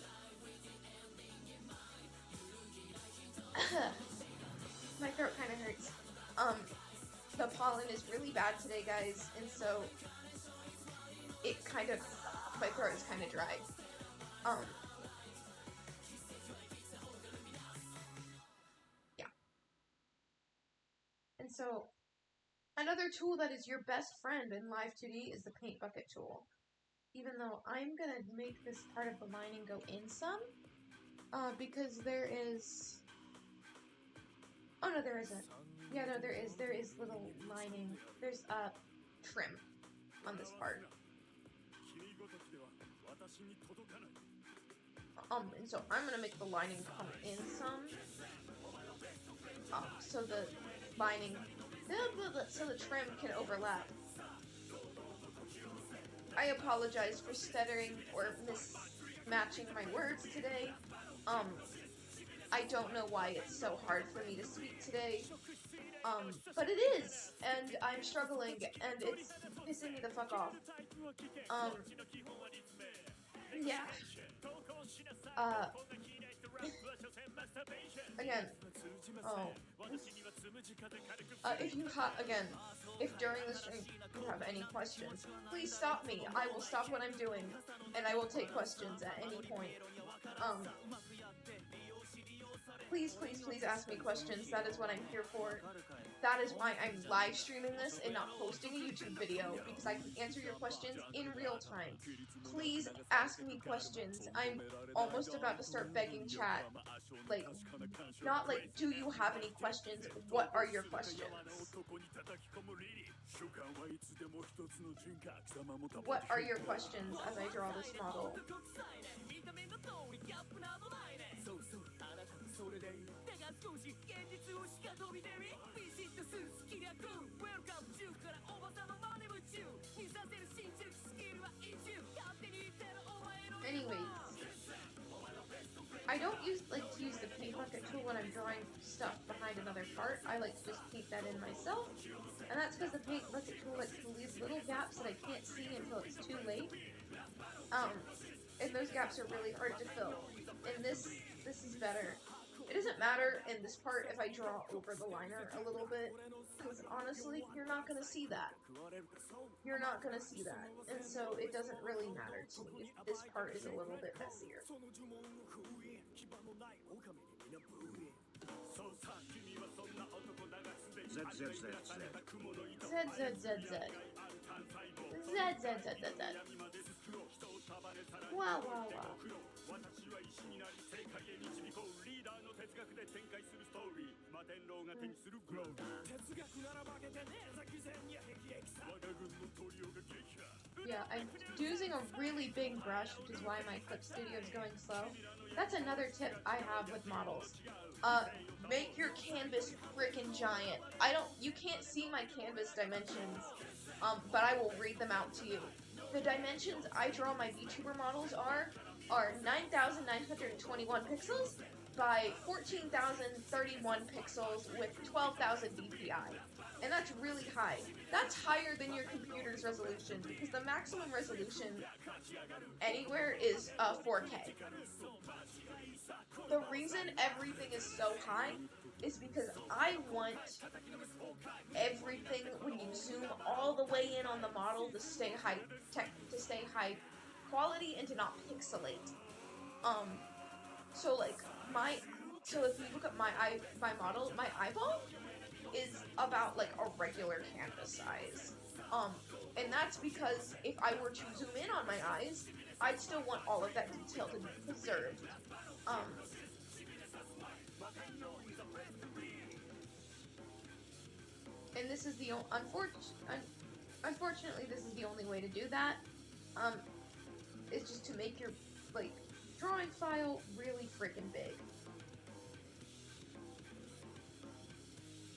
My throat kind of hurts. The pollen is really bad today, guys, and so my throat is kind of dry. Yeah. And so, another tool that is your best friend in Live2D is the paint bucket tool. Even though I'm gonna make this part of the lining go in some, because there is... Oh no, there isn't. Yeah, no, there is. There is little lining. There's trim on this part. And so I'm gonna make the lining come in some. So the lining, so the trim can overlap. I apologize for stuttering or mismatching my words today. I don't know why it's so hard for me to speak today, but it is, and I'm struggling, and it's pissing me the fuck off. Yeah. Again. Oh. If during the stream you have any questions, please stop me. I will stop what I'm doing, and I will take questions at any point. Please ask me questions. That is what I'm here for. That is why I'm live streaming this and not posting a YouTube video, because I can answer your questions in real time. Please ask me questions. I'm almost about to start begging chat. Like, not like, do you have any questions? What are your questions? What are your questions as I draw this model? Anyways, I don't like to use the paint bucket for when I'm drawing stuff behind another part. I like to just paint that in myself, and that's because the paint lets it fill these little gaps that I can't see until it's too late. And those gaps are really hard to fill. And this is better. It doesn't matter in this part if I draw over the liner a little bit, because honestly, you're not going to see that. You're not going to see that. And so it doesn't really matter to me if this part is a little bit messier. Wow, wow, wow. Yeah, I'm using a really big brush, which is why my clip studio is going slow. That's another tip I have with models. Make your canvas frickin' giant. You can't see my canvas dimensions, but I will read them out to you. The dimensions I draw my VTuber models are 9,921 pixels by 14,031 pixels with 12,000 dpi. And that's really high. That's higher than your computer's resolution, because the maximum resolution anywhere is 4K. The reason everything is so high is because I want everything, when you zoom all the way in on the model, to stay high quality and to not pixelate. So if you look at my model, my eyeball is about like a regular canvas size. And that's because if I were to zoom in on my eyes, I'd still want all of that detail to be preserved. And this is the unfortunately this is the only way to do that. Is just to make your drawing file really freaking big.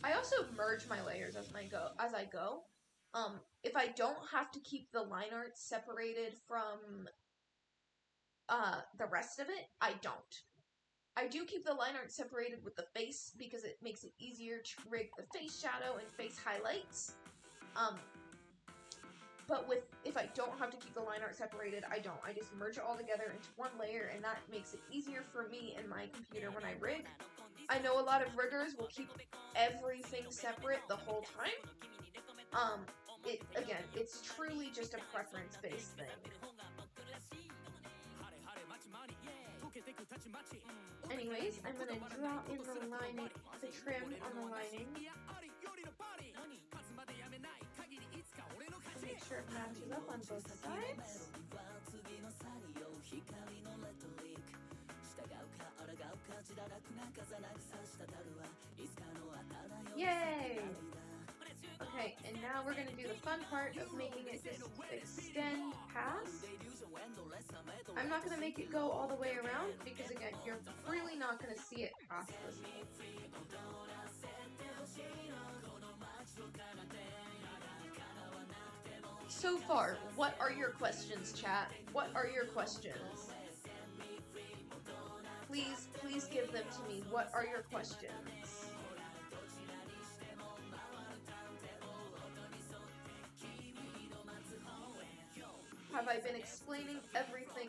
I also merge my layers as I go. If I don't have to keep the line art separated from the rest of it, I don't. I do keep the line art separated with the face because it makes it easier to rig the face shadow and face highlights. But if I don't have to keep the line art separated, I don't. I just merge it all together into one layer, and that makes it easier for me and my computer when I rig. I know a lot of riggers will keep everything separate the whole time. It's truly just a preference-based thing. Anyways, I'm gonna draw in the trim on the lining. Make sure it matches up on both sides. Yay! Okay, and now we're going to do the fun part of making it just extend past. I'm not going to make it go all the way around because, again, you're really not going to see it past this. So far, what are your questions, chat? What are your questions? Please give them to me. What are your questions? Have I been explaining everything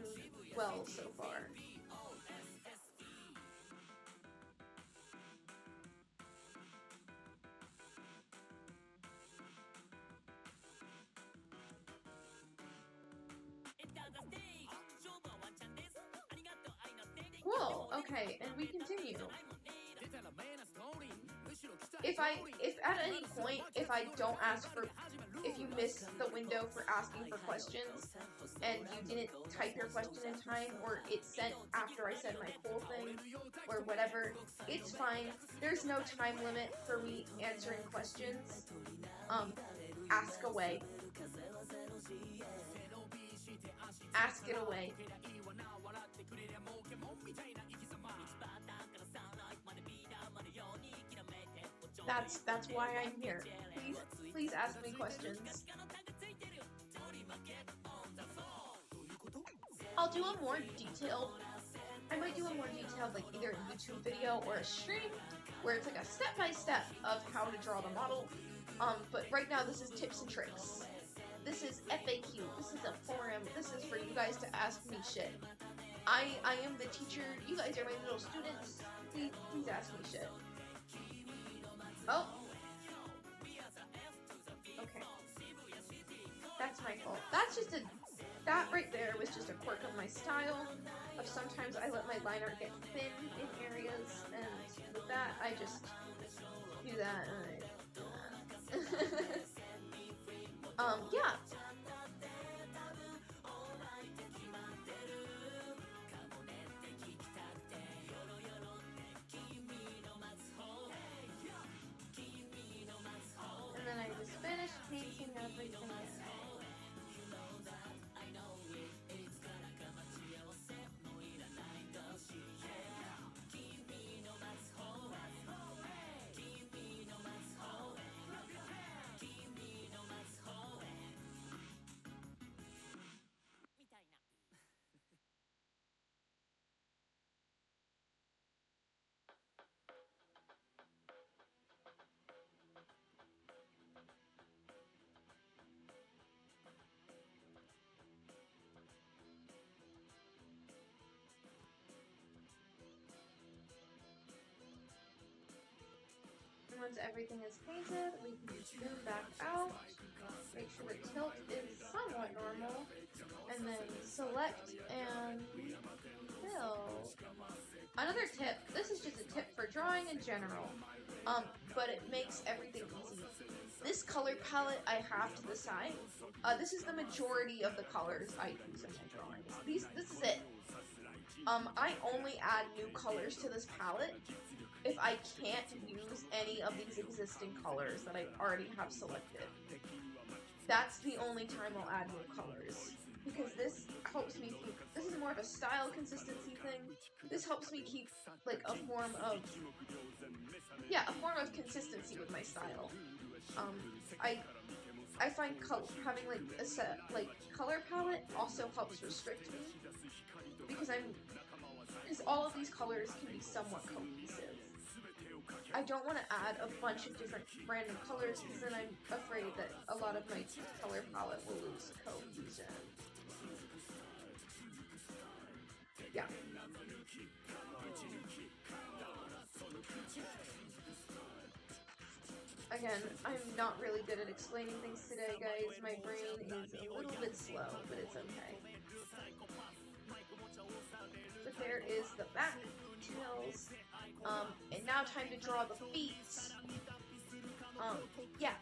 well so far? Cool, okay, and we continue. If at any point, if you miss the window for asking for questions, and you didn't type your question in time, or it's sent after I said my whole thing, or whatever, it's fine. There's no time limit for me answering questions. Ask away. Ask it away. That's why I'm here. Please ask me questions. I'll do a more detailed I might do a more detailed, like either a YouTube video or a stream where it's like a step-by-step of how to draw the model. But right now this is tips and tricks. This is FAQ. This is a forum. This is for you guys to ask me shit. I am the teacher. You guys are my little students. Please ask me shit. Oh. Okay. That's my fault. That right there was just a quirk of my style. Of sometimes I let my line art get thin in areas, and with that I just do that and I do that. Yeah. And then I just finished painting everything in. Once everything is painted, we can zoom back out, make sure the tilt is somewhat normal, and then select and fill. Another tip, this is just a tip for drawing in general, but it makes everything easy. This color palette I have to the side. This is the majority of the colors I use in my drawings. This is it. I only add new colors to this palette if I can't use any of these existing colors that I already have selected. That's the only time I'll add new colors. Because this helps me keep, this is more of a style consistency thing. This helps me keep, like, a form of consistency with my style. I find having, like, a set, like, color palette also helps restrict me. Because all of these colors can be somewhat cohesive. I don't want to add a bunch of different random colors because then I'm afraid that a lot of my color palette will lose cohesion. Yeah. Again, I'm not really good at explaining things today, guys. My brain is a little bit slow, but it's okay. But there is the back details. And now time to draw the feet. Yeah.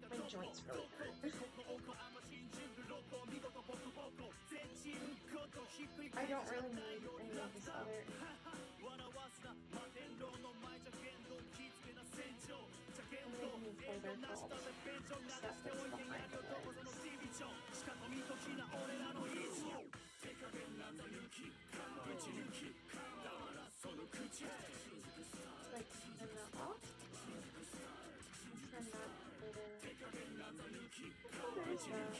My joints really hurt. I don't really need any of this other. I'm making a folder for all the stuff that's behind the legs. Like, turn that off. Turn that over. Oh, there is that.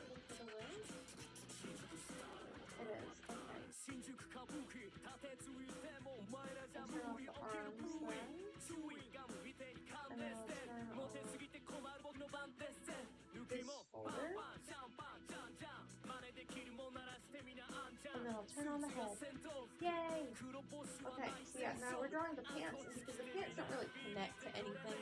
Look for the wings. It is, okay. I'll turn off the arms then. And then I'll turn off this folder. And then I'll turn on the head. Yay! Okay, so yeah, now we're drawing the pants, and because the pants don't really connect to anything,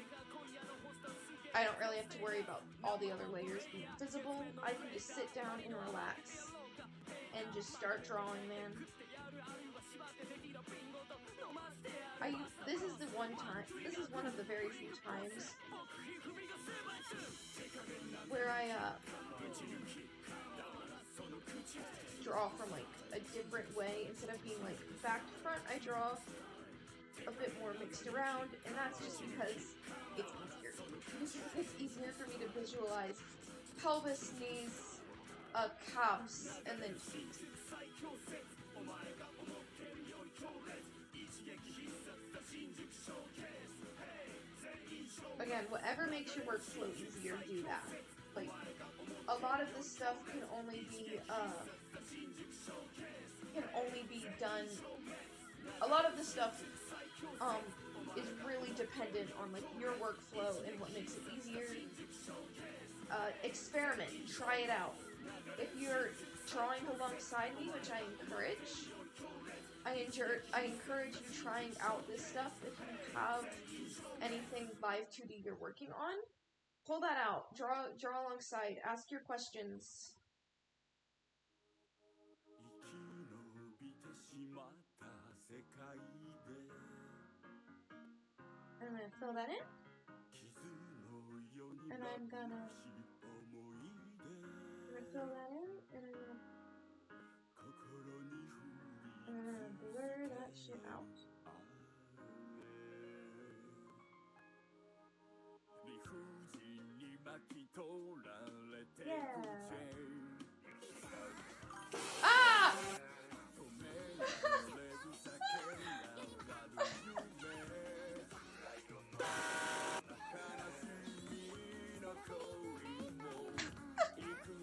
I don't really have to worry about all the other layers being visible. I can just sit down and relax and just start drawing, man. This is the one time, this is one of the very few times where I draw from like a different way. Instead of being like back to front, I draw a bit more mixed around, and that's just because it's easier. It's easier for me to visualize pelvis, knees, calves, and then feet. again, whatever makes your workflow easier, do that. Like, a lot of this stuff can only be done. A lot of this stuff is really dependent on like your workflow and what makes it easier. Experiment, try it out. If you're drawing alongside me, which I encourage, I encourage you trying out this stuff. If you have anything Live2D you're working on, pull that out. Draw alongside. Ask your questions. I'm gonna fill that in, and I'm gonna fill that in, and I'm gonna blur that shit out. Yeah. Ah!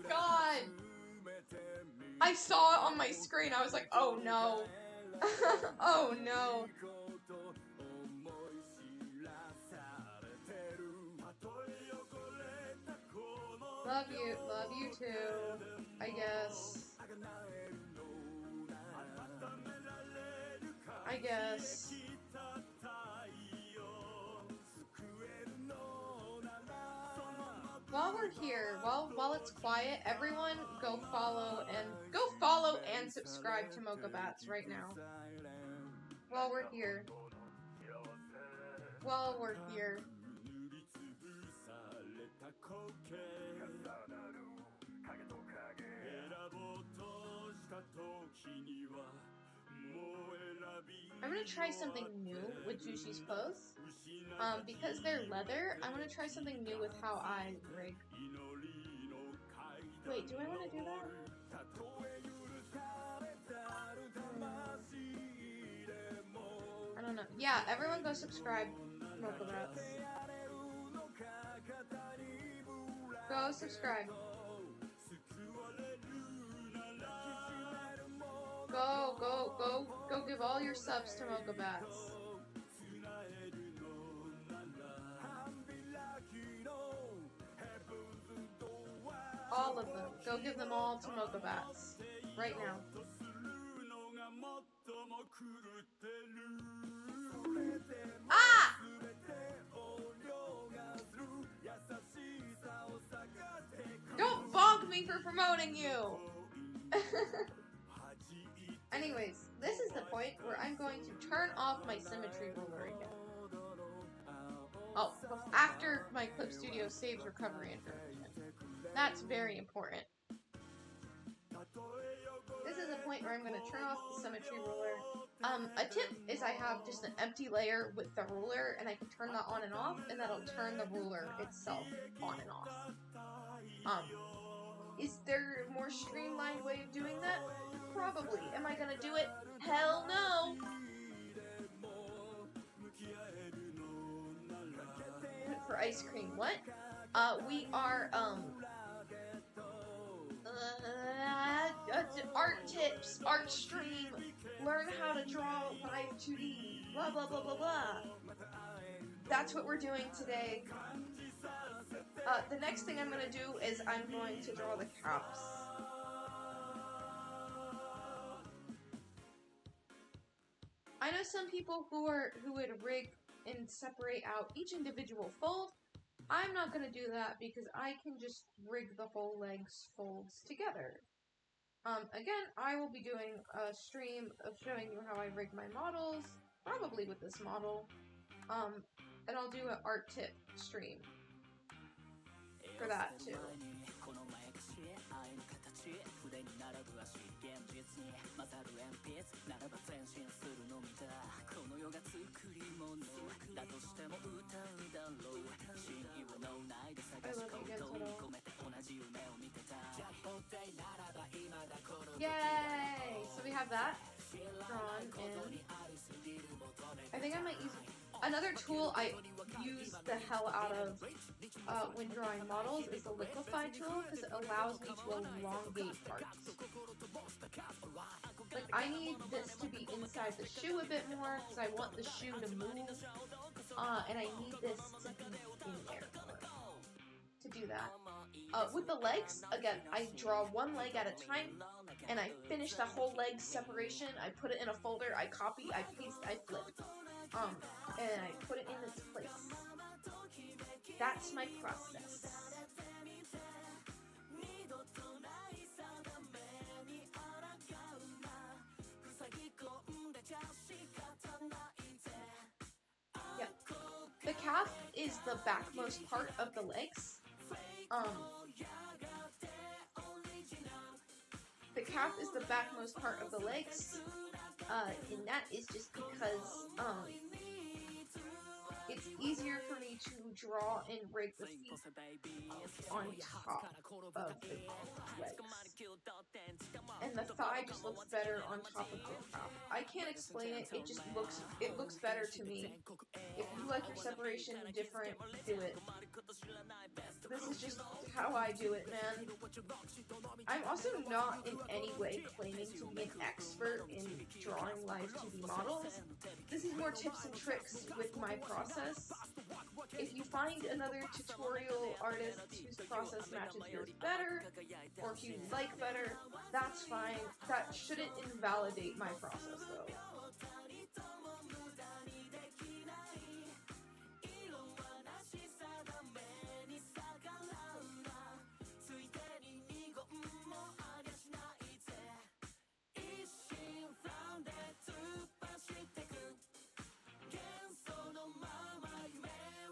God! I saw it on my screen. I was like, oh no. Oh no. Love you too, I guess. While we're here, while it's quiet, everyone go follow and subscribe to Mocha Bats right now. While we're here. I'm gonna try something new with Jushi's clothes. Because they're leather, I want to try something new with how I rig. Wait, do I want to do that? I don't know. Yeah, everyone go subscribe. Mocha Bats. Go subscribe. Go give all your subs to Mocha Bats. All of them. Go give them all to Mocha Bats. Right now. Ah! Don't bonk me for promoting you! Anyways, this is the point where I'm going to turn off my symmetry ruler again. Oh, after my Clip Studio saves recovery information. That's very important. This is the point where I'm going to turn off the symmetry ruler. A tip is I have just an empty layer with the ruler, and I can turn that on and off, and that'll turn the ruler itself on and off. Is there a more streamlined way of doing that? Probably. Am I gonna do it? Hell no! For ice cream, what? We are, art tips, art stream, learn how to draw Live2D, blah blah blah blah blah. That's what we're doing today. The next thing I'm going to do is I'm going to draw the caps. I know some people who would rig and separate out each individual fold. I'm not going to do that because I can just rig the whole leg's folds together. Again, I will be doing a stream of showing you how I rig my models, probably with this model, and I'll do an art tip stream for that too. I love you guys all. Yay! So we have that drawn in. I think I might use another tool I use the hell out of when drawing models is the liquefy tool, because it allows me to elongate parts. Like, I need this to be inside the shoe a bit more, because I want the shoe to move, and I need this to be in there to do that. With the legs, again, I draw one leg at a time, and I finish the whole leg separation. I put it in a folder, I copy, I paste, I flip. And I put it in its place. That's my process. Yeah. The calf is the backmost part of the legs. The calf is the backmost part of the legs, and that is just because, it's easier for me to draw and rig the feet on top of the legs. And the thigh just looks better on top of the calf. I can't explain it, it looks better to me. If you like your separation different, do it. This is just how I do it, man. I'm also not in any way claiming to be an expert in drawing Live2D models. This is more tips and tricks with my process. If you find another tutorial artist whose process matches yours better, or if you like better, that's fine. That shouldn't invalidate my process, though.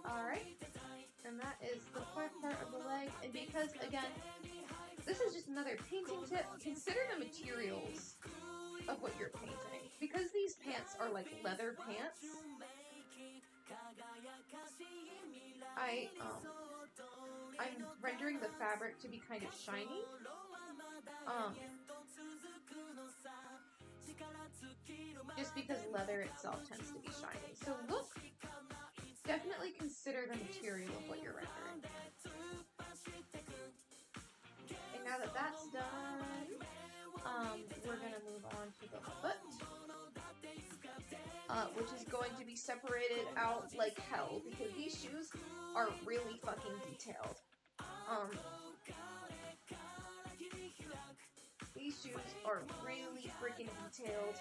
Alright, and that is the front part of the leg, and because, again, this is just another painting tip, consider the materials of what you're painting. Because these pants are like leather pants, I'm rendering the fabric to be kind of shiny. Just because leather itself tends to be shiny. So look, definitely consider the material of what you're rendering. And now that that's done, we're gonna move on to the foot, which is going to be separated out like hell, because these shoes are really fucking detailed. These shoes are really freaking detailed.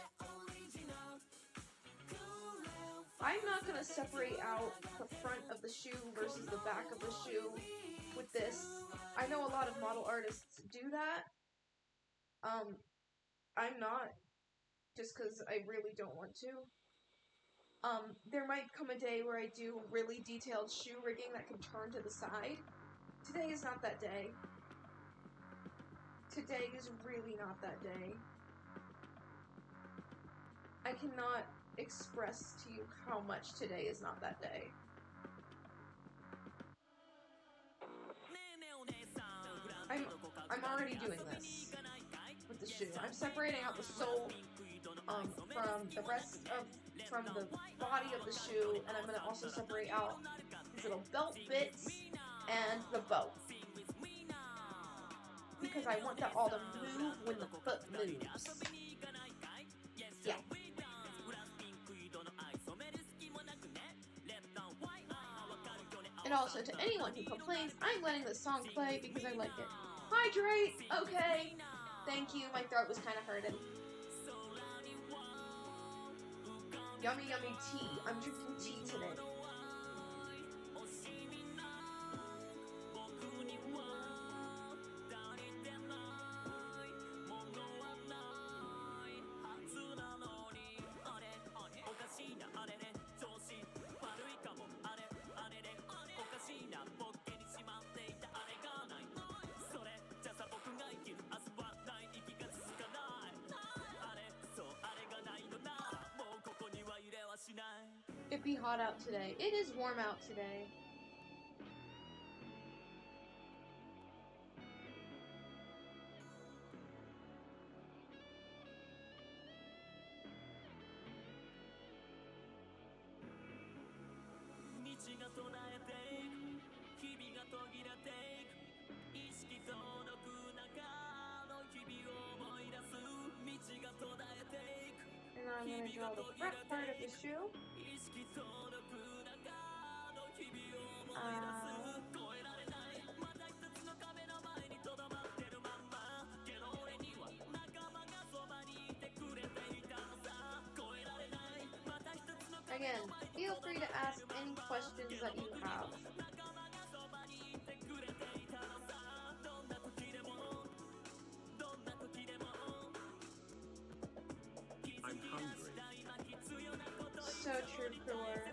I'm not gonna separate out the front of the shoe versus the back of the shoe with this. I know a lot of model artists do that. I'm not, just because I really don't want to. There might come a day where I do really detailed shoe rigging that can turn to the side. Today is not that day. Today is really not that day. I cannot express to you how much today is not that day. I'm already doing this with the shoe. I'm separating out the sole from the body of the shoe, and I'm gonna also separate out these little belt bits and the bow, because I want that all to move when the foot moves. Yeah. And also, to anyone who complains, I'm letting this song play because I like it. Hydrate! Okay. Thank you, my throat was kind of hurting. Yummy, yummy tea. I'm drinking tea today. It be hot out today. It is warm out today. I'm going to draw the front part of the shoe. Again, feel free to ask any questions that you have. I'm hungry. So true, Cooler.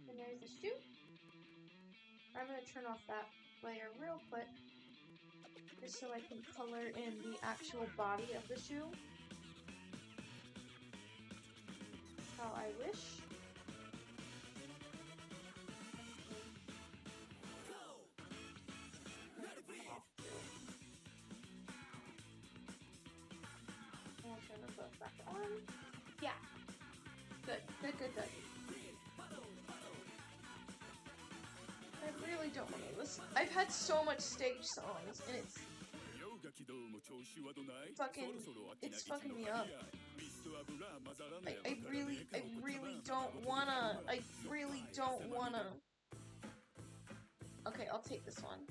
And there's the shoe. I'm going to turn off that layer real quick, just so I can color in the actual body of the shoe. How I wish. And I'll turn them both back on. Yeah. Good. I really don't want to listen. I've had so much stage songs, and it's fucking me up. I really don't wanna. Okay, I'll take this one.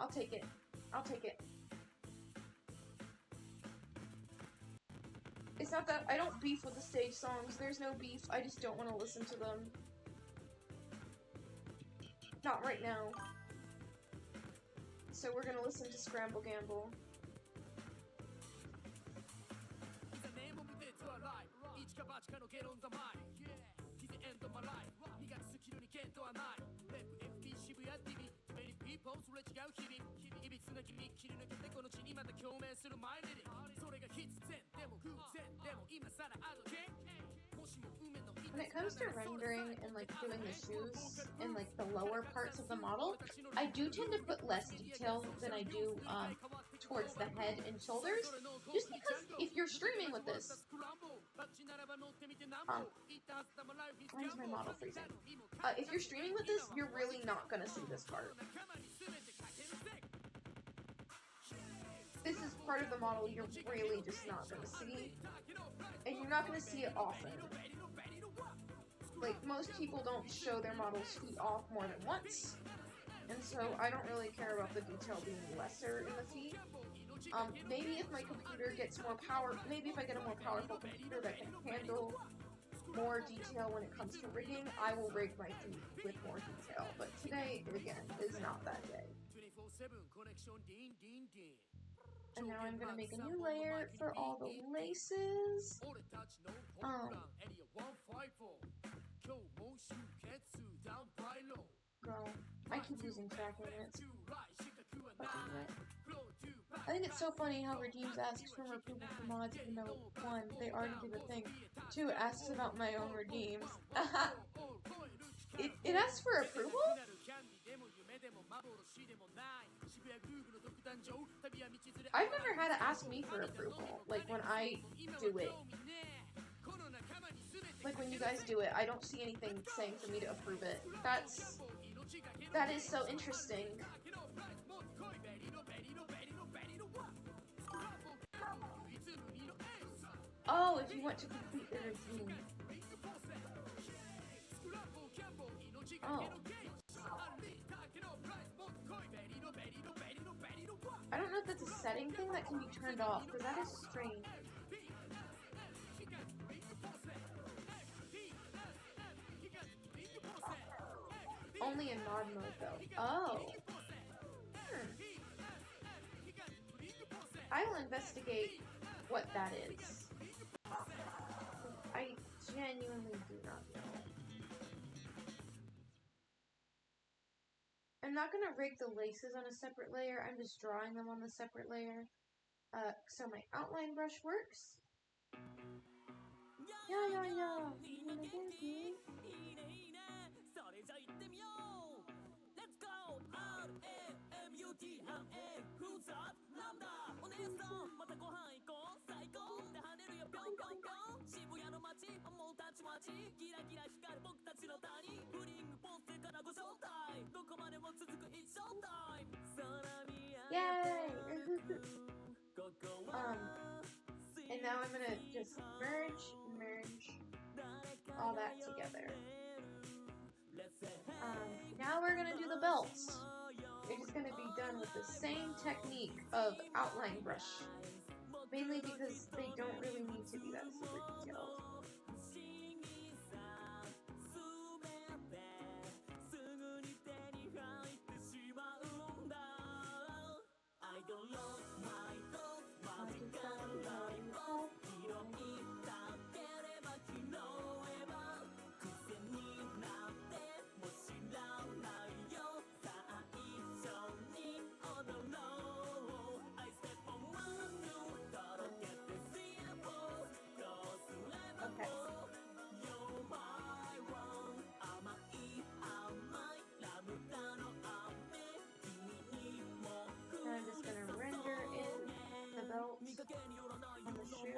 I'll take it. It's not that I don't beef with the stage songs. There's no beef. I just don't want to listen to them. Not right now. So we're gonna listen to Scramble Gamble. When it comes to rendering and like doing the shoes and like the lower parts of the model, I do tend to put less detail than I do towards the head and shoulders, just because if you're streaming with this, why is my model freezing? If you're streaming with this, you're really not gonna see this part. This is part of the model you're really just not gonna see, and you're not gonna see it often. Like, most people don't show their models' feet off more than once, and so I don't really care about the detail being lesser in the feet. Maybe if my computer gets more power, maybe if I get a more powerful computer that can handle more detail when it comes to rigging, I will rig my feet with more detail. But today, again, is not that day. And now I'm going to make a new layer for all the laces. Girl, I keep losing track of it. I think it's so funny how Redeems asks for approval for mods even though, 1, they already do the thing. 2, it asks about my own Redeems. It asks for approval? I've never had to ask me for approval, like when I do it. Like when you guys do it, I don't see anything saying for me to approve it. That is so interesting. Oh, if you want to complete the routine. Oh. I don't know if that's a setting thing that can be turned off, because that is strange. Only in mod mode, though. Oh. I will investigate what that is. I genuinely do not know. I'm not going to rig the laces on a separate layer, I'm just drawing them on the separate layer. So my outline brush works. Yeah. Yay! And now I'm gonna just merge all that together. Now we're gonna do the belts. It is gonna be done with the same technique of outline brush. Mainly because they don't really need to be that super detailed. Okay. Now I'm just gonna render in the belt on the shoe.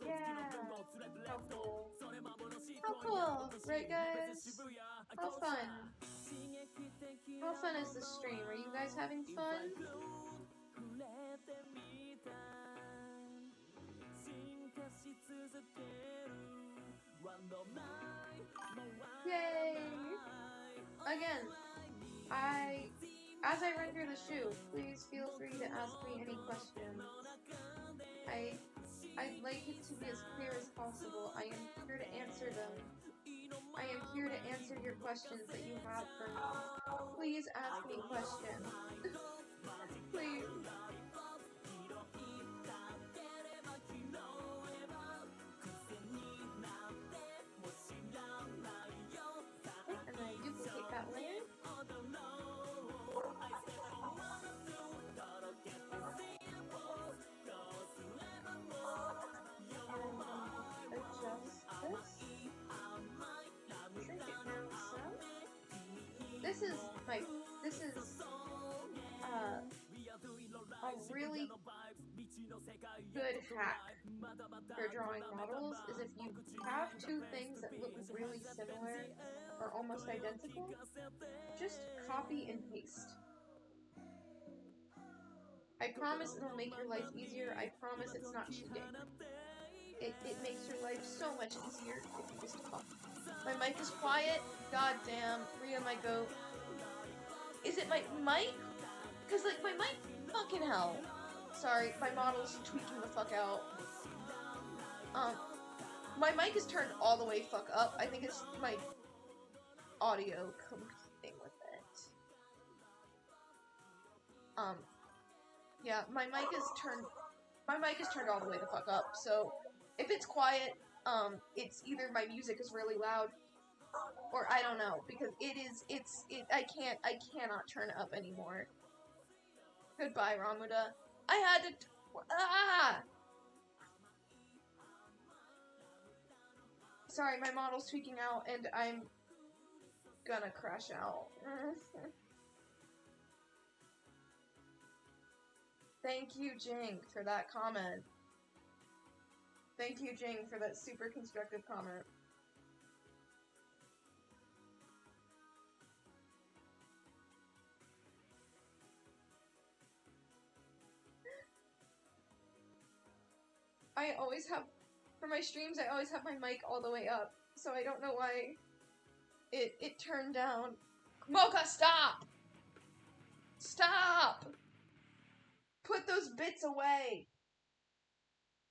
Yeah! How cool. How cool, right guys? How fun. How fun is this stream? Are you guys having fun? Yay! Again, as I render the shoe, please feel free to ask me any questions. I'd like it to be as clear as possible. I am here to answer them. I am here to answer your questions that you have for me. Please ask me questions. Please. And I duplicate that layer. Adjust this. Shrink it down some. This is a really good hack for drawing models is if you have two things that look really similar or almost identical, just copy and paste. I promise it'll make your life easier. I promise it's not cheating. It makes your life so much easier if you just copy. My mic is quiet. God damn. Rhea, my goat. Is it my mic? Because, like, my mic, fucking hell. Sorry, my model's tweaking the fuck out. My mic is turned all the way fuck up. I think it's my audio competing with it. Yeah, my mic is turned all the way the fuck up, so if it's quiet, it's either my music is really loud, or I don't know, because I cannot turn it up anymore. Goodbye, Ramuda. I had to, Sorry, my model's tweaking out, and I'm gonna crash out. Thank you, Jing, for that comment. Thank you, Jing, for that super constructive comment. I always have, for my streams, I always have my mic all the way up, so I don't know why it turned down. Mocha, stop! Stop! Put those bits away!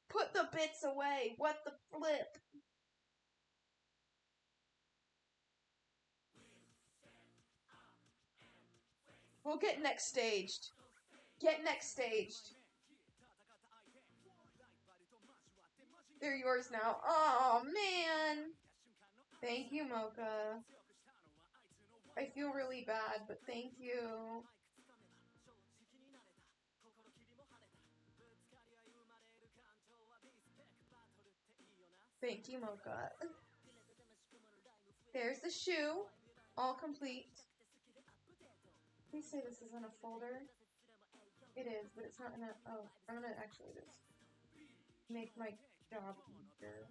Put the bits away! What the flip? We'll get next staged. Get next staged. They're yours now. Oh, man! Thank you, Mocha. I feel really bad, but thank you. Thank you, Mocha. There's the shoe, all complete. Please say this isn't a folder. It is, but it's not in a... Oh, I'm gonna actually just make my job easier.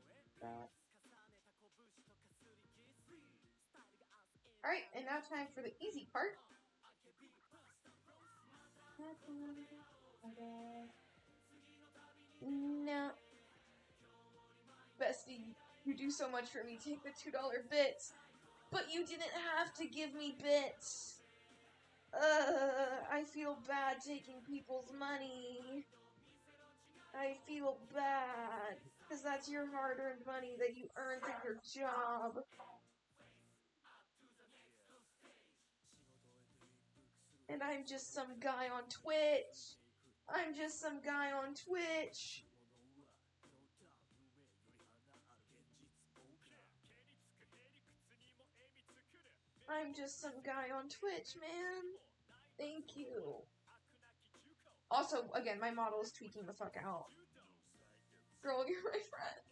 Alright, and now time for the easy part. No. Bestie, you do so much for me. Take the $2 bits. But you didn't have to give me bits. I feel bad taking people's money. I feel bad. Because that's your hard-earned money that you earned through your job. And I'm just some guy on Twitch. I'm just some guy on Twitch. I'm just some guy on Twitch, man. Thank you. Also, again, my model is tweaking the fuck out. Girl, you're my friend.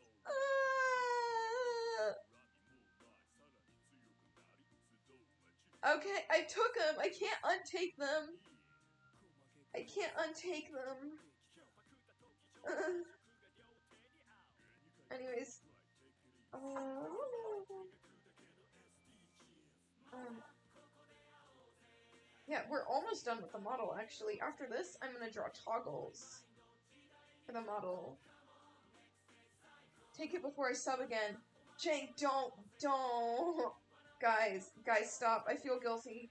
Okay, I took them. I can't untake them. I can't untake them. Anyways. Yeah, we're almost done with the model, actually. After this, I'm gonna draw toggles for the model. Take it before I sub again. Jane, don't. Guys, stop. I feel guilty.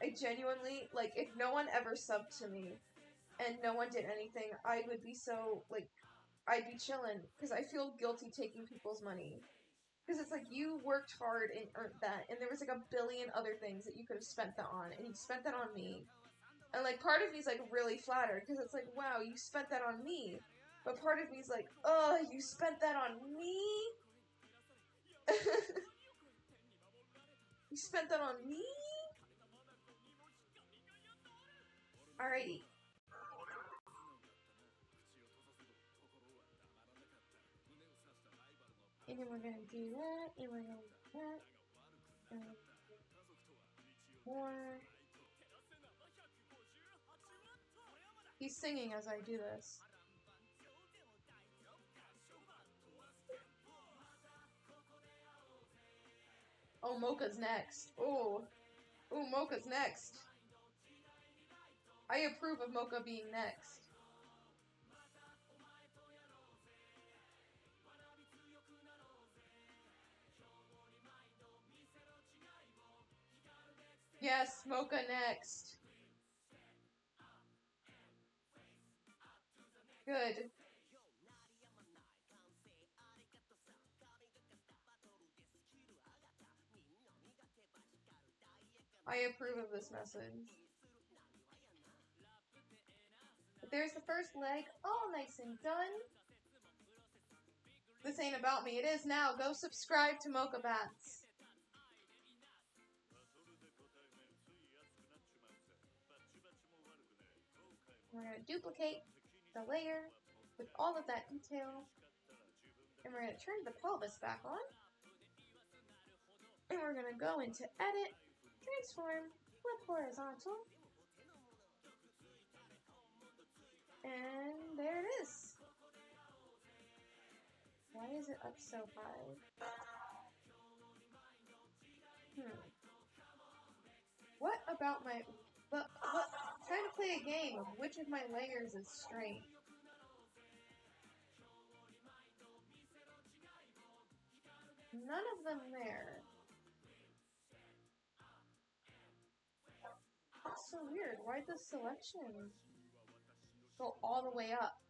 I genuinely, like, if no one ever subbed to me, and no one did anything, I would be so, like, I'd be chilling, because I feel guilty taking people's money. Because it's like, you worked hard and earned that, and there was like a billion other things that you could have spent that on, and you spent that on me. And like, part of me's like really flattered, because it's like, wow, you spent that on me. But part of me's like, oh, you spent that on me? You spent that on me? Alrighty. And then we're gonna do that, and we're gonna do that. And more. He's singing as I do this. Oh, Mocha's next. Ooh, Mocha's next. I approve of Mocha being next. Yes, Mocha next. Good. I approve of this message. But there's the first leg, all nice and done. This ain't about me. It is now. Go subscribe to Mocha Bats. We're going to duplicate the layer with all of that detail. And we're going to turn the pelvis back on. And we're going to go into Edit, Transform, Flip Horizontal. And there it is. Why is it up so high? What about my... Trying to play a game of which of my layers is straight. None of them there. That's so weird. Why'd the selection go all the way up?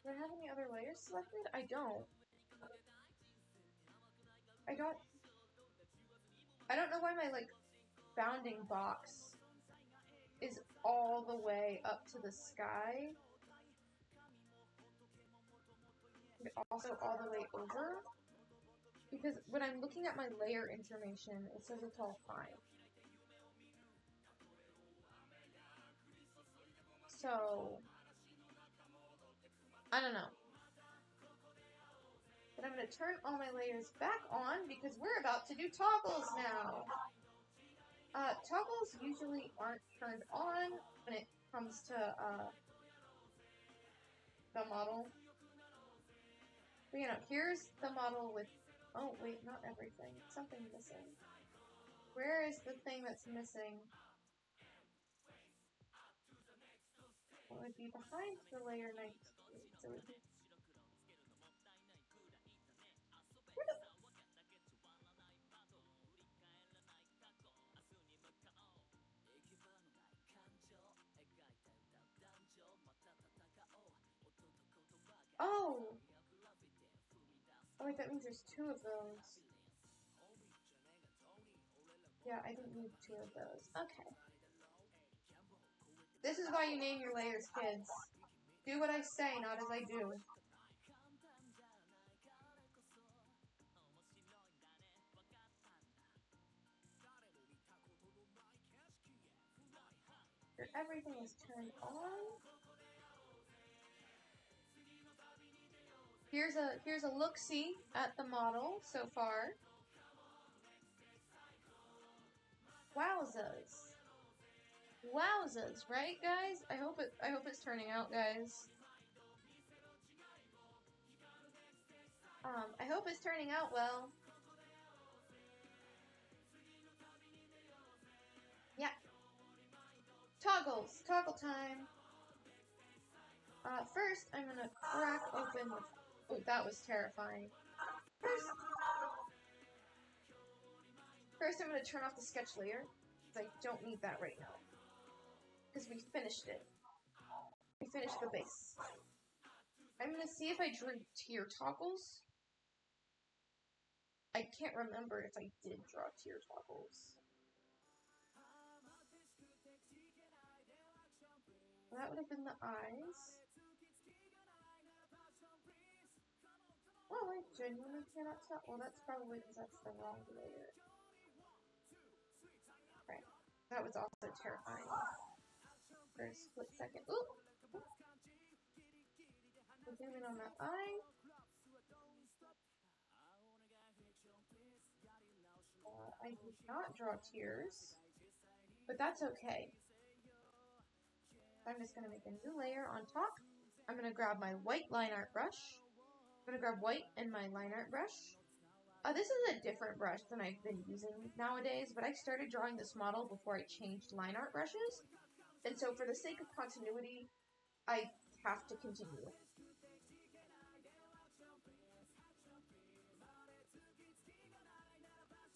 Do I have any other layers selected? I don't. I don't know why my, like, bounding box all the way up to the sky. And also all the way over. Because when I'm looking at my layer information, it says it's all fine. So, I don't know. But I'm going to turn all my layers back on because we're about to do toggles now. Toggles usually aren't turned on when it comes to the model. But, you know, here's the model with... Oh, wait, not everything. Something's missing. Where is the thing that's missing? Well, it would be behind the layer 19. So it would be... Oh! Oh wait, that means there's two of those. Yeah, I didn't need two of those. Okay. This is why you name your layers, kids. Do what I say, not as I do. Everything is turned on. Here's a look-see at the model so far. Wowzas. Wowzas, right guys? I hope it's turning out, guys. I hope it's turning out well. Yeah. Toggles. Toggle time. First, I'm gonna crack open the... Oh, that was terrifying. First, I'm gonna turn off the sketch layer, because I don't need that right now. Because we finished it. We finished the base. I'm gonna see if I drew tier toggles. I can't remember if I did draw tier toggles. Well, that would have been the eyes. Oh, I genuinely cannot tell. Well, that's probably because that's the wrong layer. Right. That was also terrifying. For a split second. Ooh! We'll zoom in on that eye. I did not draw tears, but that's okay. I'm just going to make a new layer on top. I'm going to grab my white line art brush. I'm going to grab white and my line art brush. This is a different brush than I've been using nowadays, but I started drawing this model before I changed line art brushes. And so for the sake of continuity, I have to continue.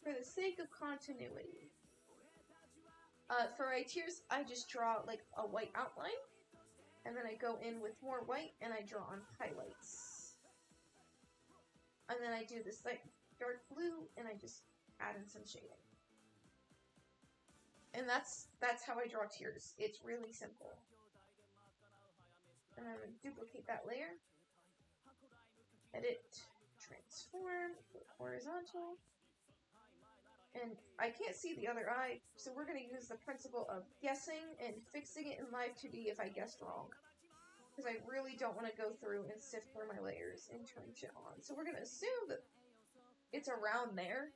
For the sake of continuity. For my tears, I just draw like a white outline, and then I go in with more white, and I draw on highlights. And then I do this like dark blue, and I just add in some shading. And that's how I draw tears. It's really simple. And I'm going to duplicate that layer. Edit, transform, horizontal. And I can't see the other eye, so we're going to use the principle of guessing and fixing it in Live2D if I guessed wrong. Because I really don't want to go through and sift through my layers and turn shit on. So we're going to assume that it's around there.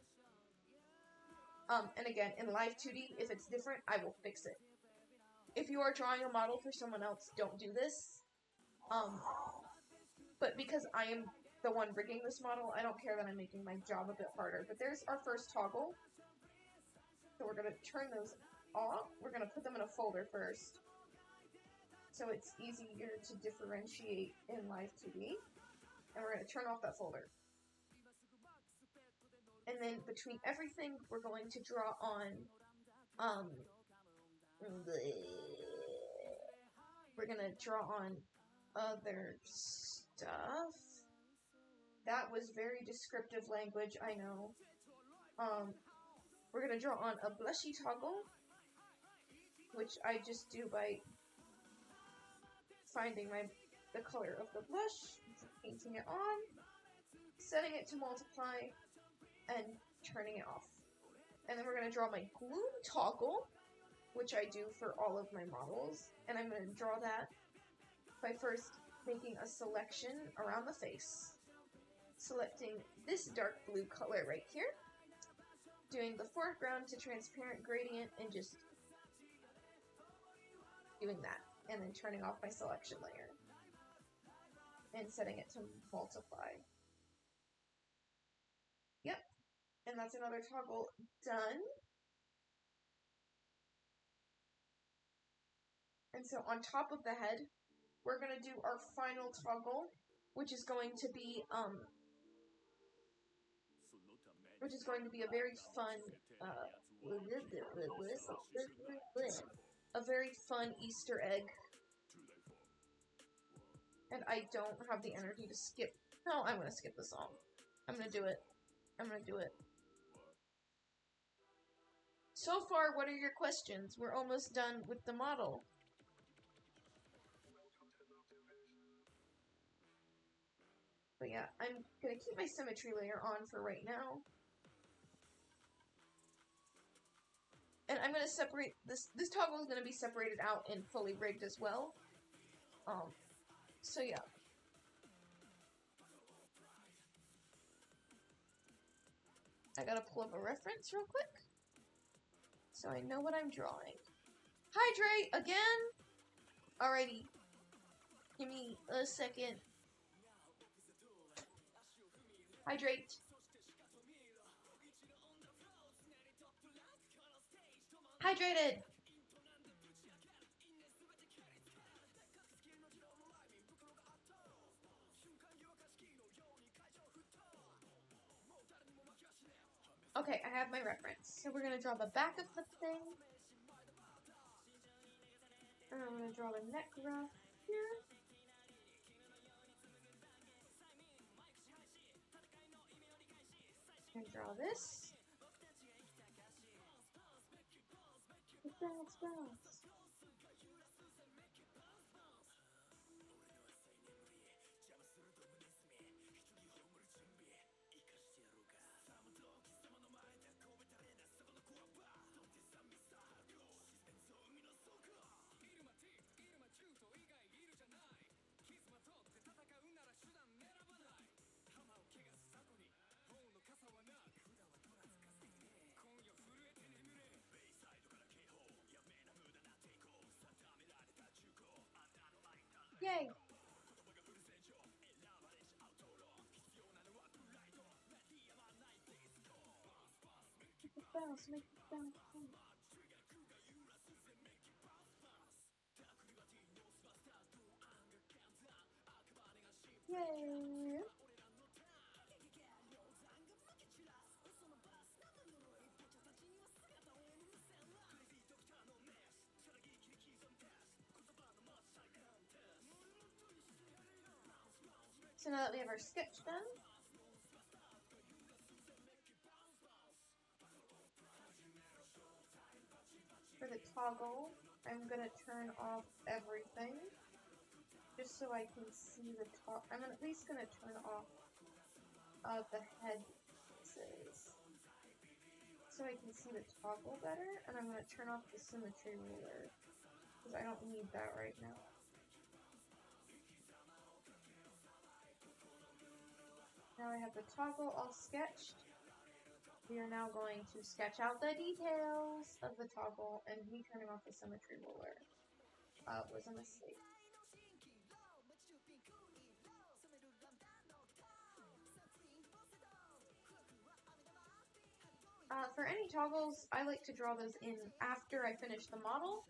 And again, in Live2D, if it's different, I will fix it. If you are drawing a model for someone else, don't do this. But because I am the one rigging this model, I don't care that I'm making my job a bit harder. But there's our first toggle. So we're going to turn those off. We're going to put them in a folder first. So it's easier to differentiate in Live2D. And we're going to turn off that folder. And then between everything, we're going to draw on, we're going to draw on other stuff. That was very descriptive language, I know. We're going to draw on a blushy toggle. which I just do by finding the color of the blush, painting it on, setting it to multiply, and turning it off. And then we're going to draw my gloom toggle, which I do for all of my models, and I'm going to draw that by first making a selection around the face, selecting this dark blue color right here, doing the foreground to transparent gradient, and just doing that, and then turning off my selection layer, and setting it to multiply. Yep, and that's another toggle done. And so on top of the head, we're going to do our final toggle, which is going to be a very fun, Easter egg. And I don't have the energy to skip. No, I'm going to skip the song. I'm going to do it. So far, what are your questions? We're almost done with the model. But yeah, I'm going to keep my symmetry layer on for right now. And I'm going to separate this toggle is going to be separated out and fully rigged as well. So yeah. I gotta pull up a reference real quick, so I know what I'm drawing. Hydrate again? Alrighty. Give me a second. Hydrate. Hydrated! Okay, I have my reference. So we're gonna draw the back of the thing. And I'm gonna draw the neck ruff here. And draw this. Bounce, bounce. Yay! Make it bounce, make it bounce. Yay! So now that we have our sketch done, for the toggle, I'm gonna turn off everything, just so I can see the top. I'm at least gonna turn off the head pieces, so I can see the toggle better, and I'm gonna turn off the symmetry ruler, because I don't need that right now. Now I have the toggle all sketched. We are now going to sketch out the details of the toggle, and me turning off the symmetry ruler was a mistake. For any toggles, I like to draw those in after I finish the model.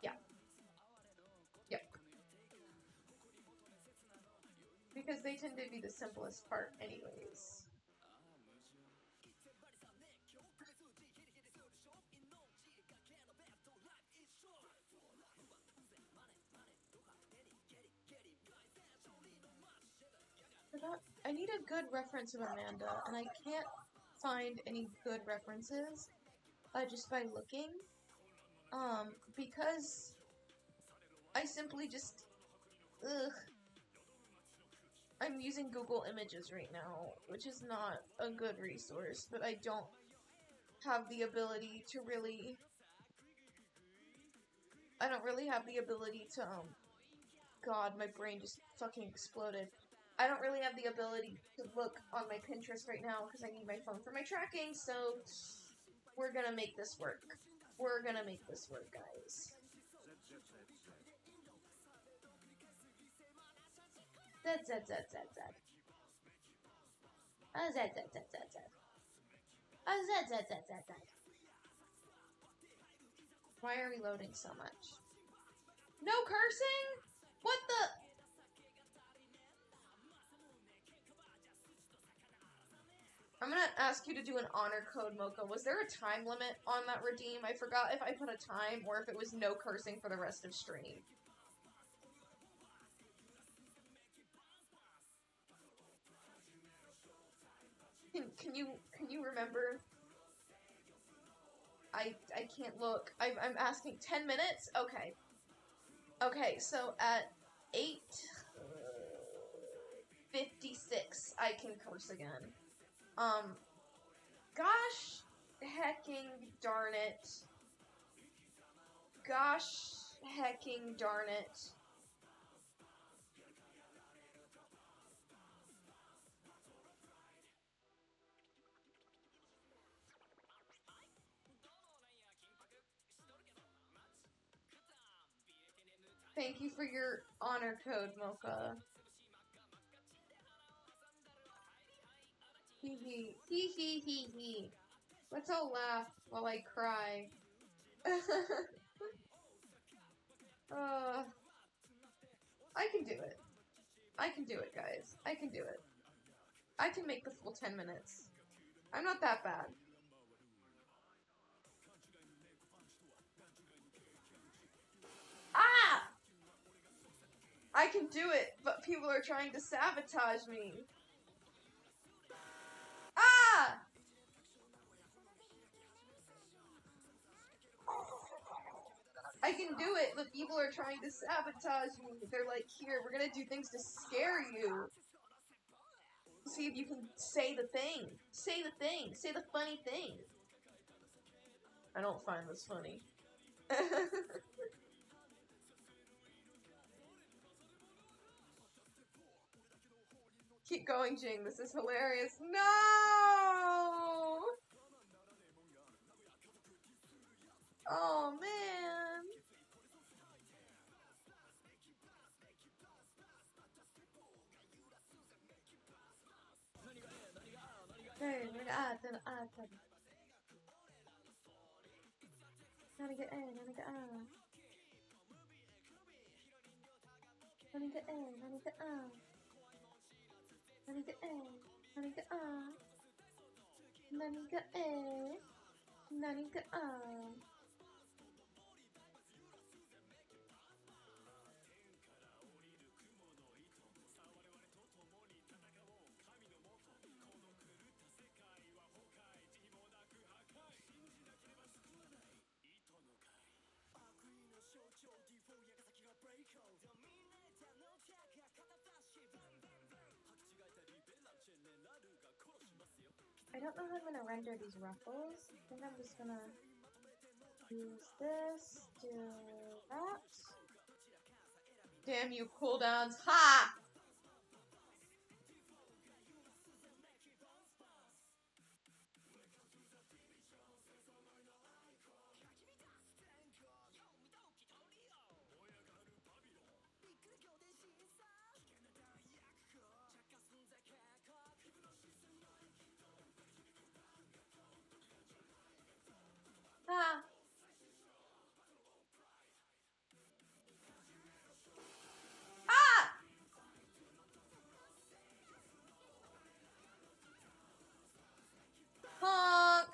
Yeah. Because they tend to be the simplest part anyways. I need a good reference of Amanda, and I can't find any good references just by looking. Because I simply just, ugh. I'm using Google Images right now, which is not a good resource, but I don't have the ability to really, I don't really have the ability to, God, my brain just fucking exploded. I don't really have the ability to look on my Pinterest right now because I need my phone for my tracking, so we're gonna make this work. We're gonna make this work, guys. Z. Why are we loading so much? No cursing? What the? I'm gonna ask you to do an honor code, Mocha. Was there a time limit on that redeem? I forgot if I put a time or if it was no cursing for the rest of stream. Can you remember? I can't look. I'm asking 10 minutes? Okay. Okay, so at 8:56 I can curse again. Gosh hecking darn it. Gosh hecking darn it. Thank you for your honor code, Mocha. Hee hee. Hee hee hee hee. Let's all laugh while I cry. I can do it. I can do it, guys. I can do it. I can make the full 10 minutes. I'm not that bad. Ah! I can do it, but people are trying to sabotage me. Ah! I can do it, but people are trying to sabotage me. They're like, here, we're gonna do things to scare you. See if you can say the thing. Say the thing. Say the funny thing. I don't find this funny. Keep going, Jing. This is hilarious. No! Oh, man. I don't know how I'm gonna render these ruffles. I think I'm just gonna use this, do that. Damn you, cooldowns. Ha! Ha! Ah! Honk!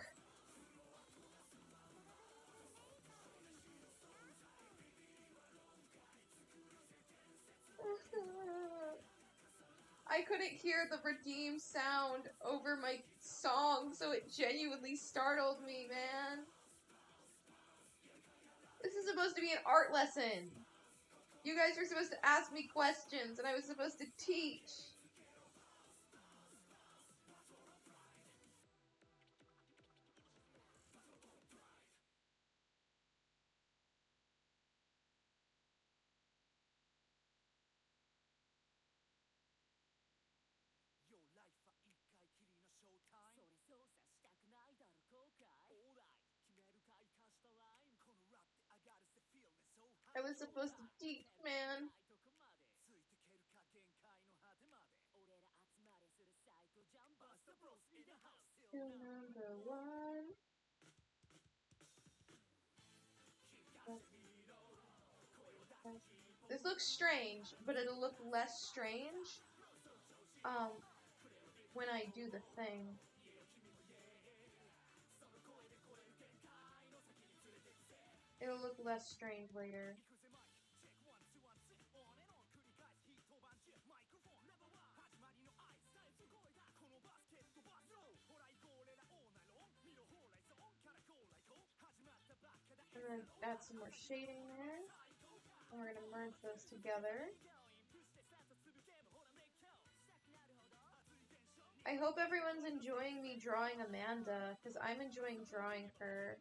I couldn't hear the redeem sound over my song, so it genuinely startled me, man. is supposed to be an art lesson. You guys were supposed to ask me questions, and I was supposed to teach. Your life は一回きりのショータイム。それ操作したくないだろ後悔。オーライ決めるか生かしたライン。このラップで上がるぜ feel it so high。 I was supposed to teach, man. ついてけるか限界の果てまで。俺ら集まれするサイコジャンバスタブロス in the house Still number one. This looks strange, but it'll look less strange when I do the thing. It'll look less strange later. I'm gonna add some more shading there. And we're gonna merge those together. I hope everyone's enjoying me drawing Amanda, because I'm enjoying drawing her.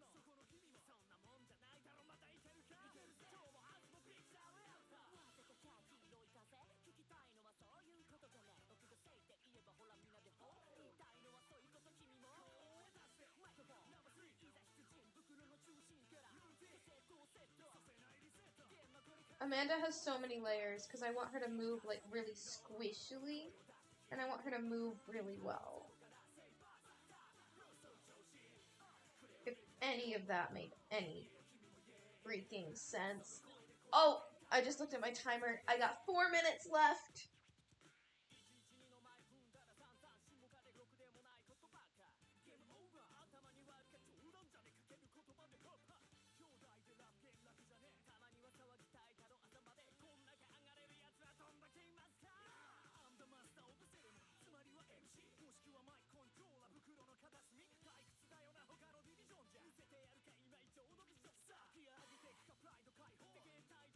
Amanda has so many layers because I want her to move like really squishily, and I want her to move really well. If any of that made any freaking sense. Oh, I just looked at my timer. I got 4 minutes left.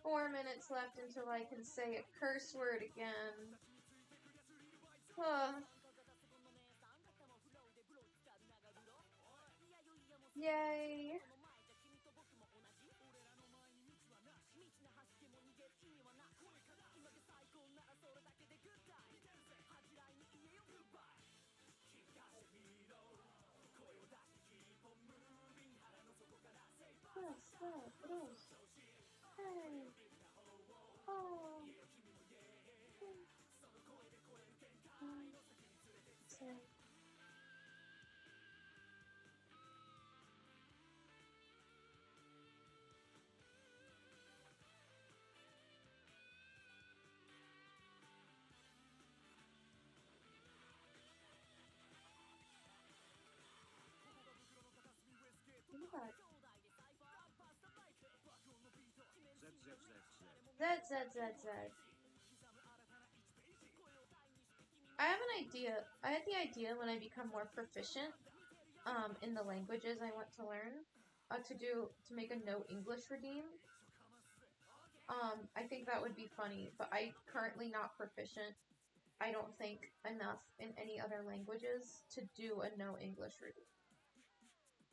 Four minutes left until I can say a curse word again. Yay! Hey. Oh. Z. I have an idea. I had the idea when I become more proficient in the languages I want to learn to make a no English redeem. I think that would be funny, but I'm currently not proficient, I don't think, enough in any other languages to do a no English redeem.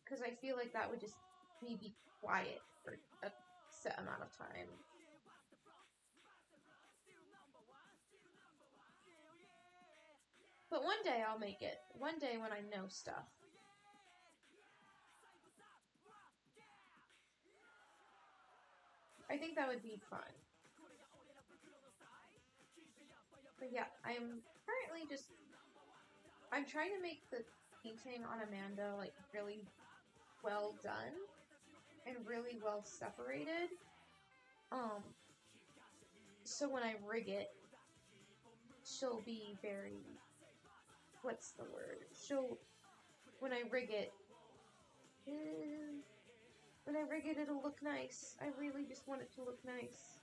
Because I feel like that would just me be quiet for a set amount of time. But one day I'll make it. One day when I know stuff. I think that would be fun. But yeah, I'm currently I'm trying to make the painting on Amanda like really well done and really well separated. So when I rig it, she'll be very, what's the word? When I rig it, it'll look nice. I really just want it to look nice.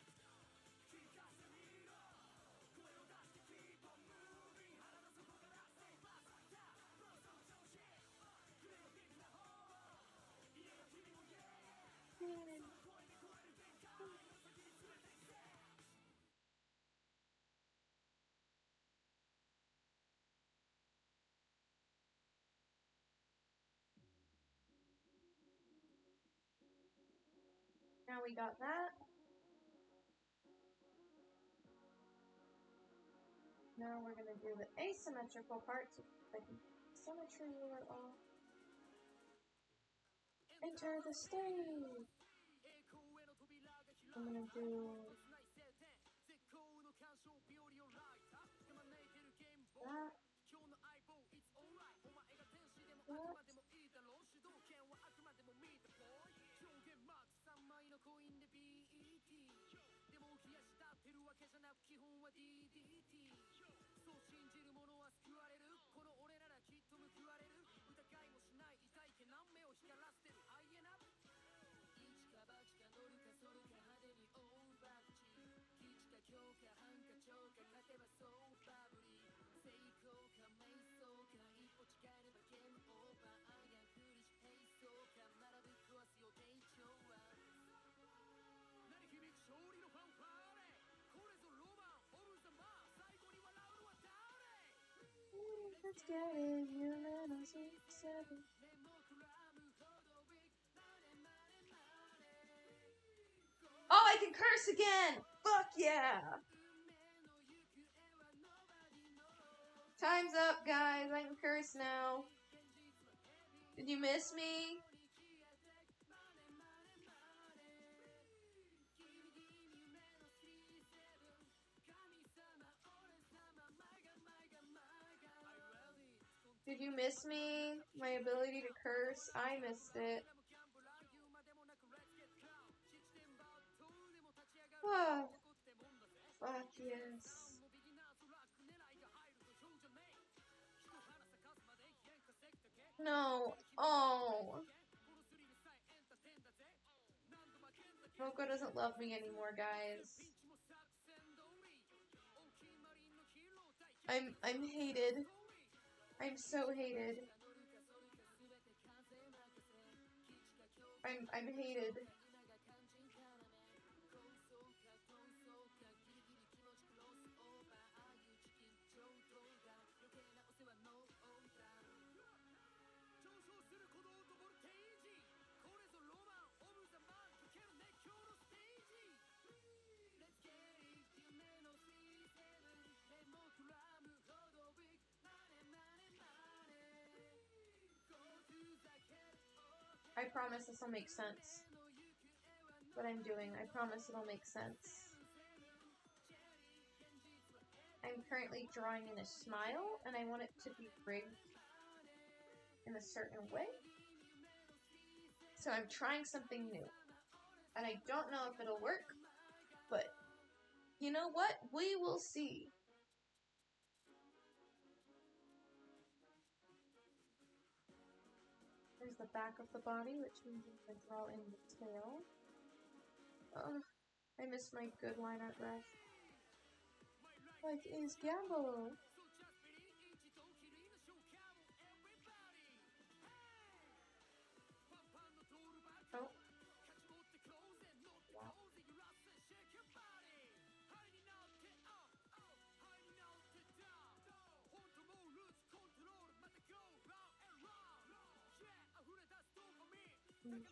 we got that. Now we're gonna do the asymmetrical parts, like symmetry ruler off. Enter the stage. I'm gonna do that. Let's get it, you let us seven. Oh, I can curse again! Fuck yeah! Time's up, guys. I can curse now. Did you miss me? Did you miss me? My ability to curse? I missed it. Oh, fuck yes. No. Oh. Moko doesn't love me anymore, guys. I'm hated. I'm so hated. I'm hated. I promise this will make sense. What I'm doing, I promise it'll make sense. I'm currently drawing in a smile, and I want it to be rigged in a certain way. So I'm trying something new. And I don't know if it'll work, but you know what? We will see. There's the back of the body, which means I'm going to draw in the tail. I missed my good line art brush. Like is Gamble. Oh. Wow.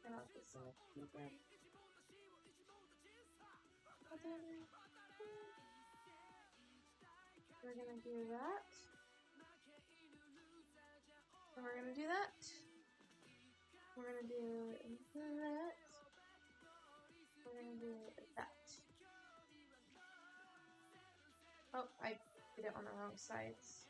Turn off the symmetry again. We're gonna do that. And we're gonna do that. We're gonna do that. We're gonna do that. Oh, I did it on the wrong sides.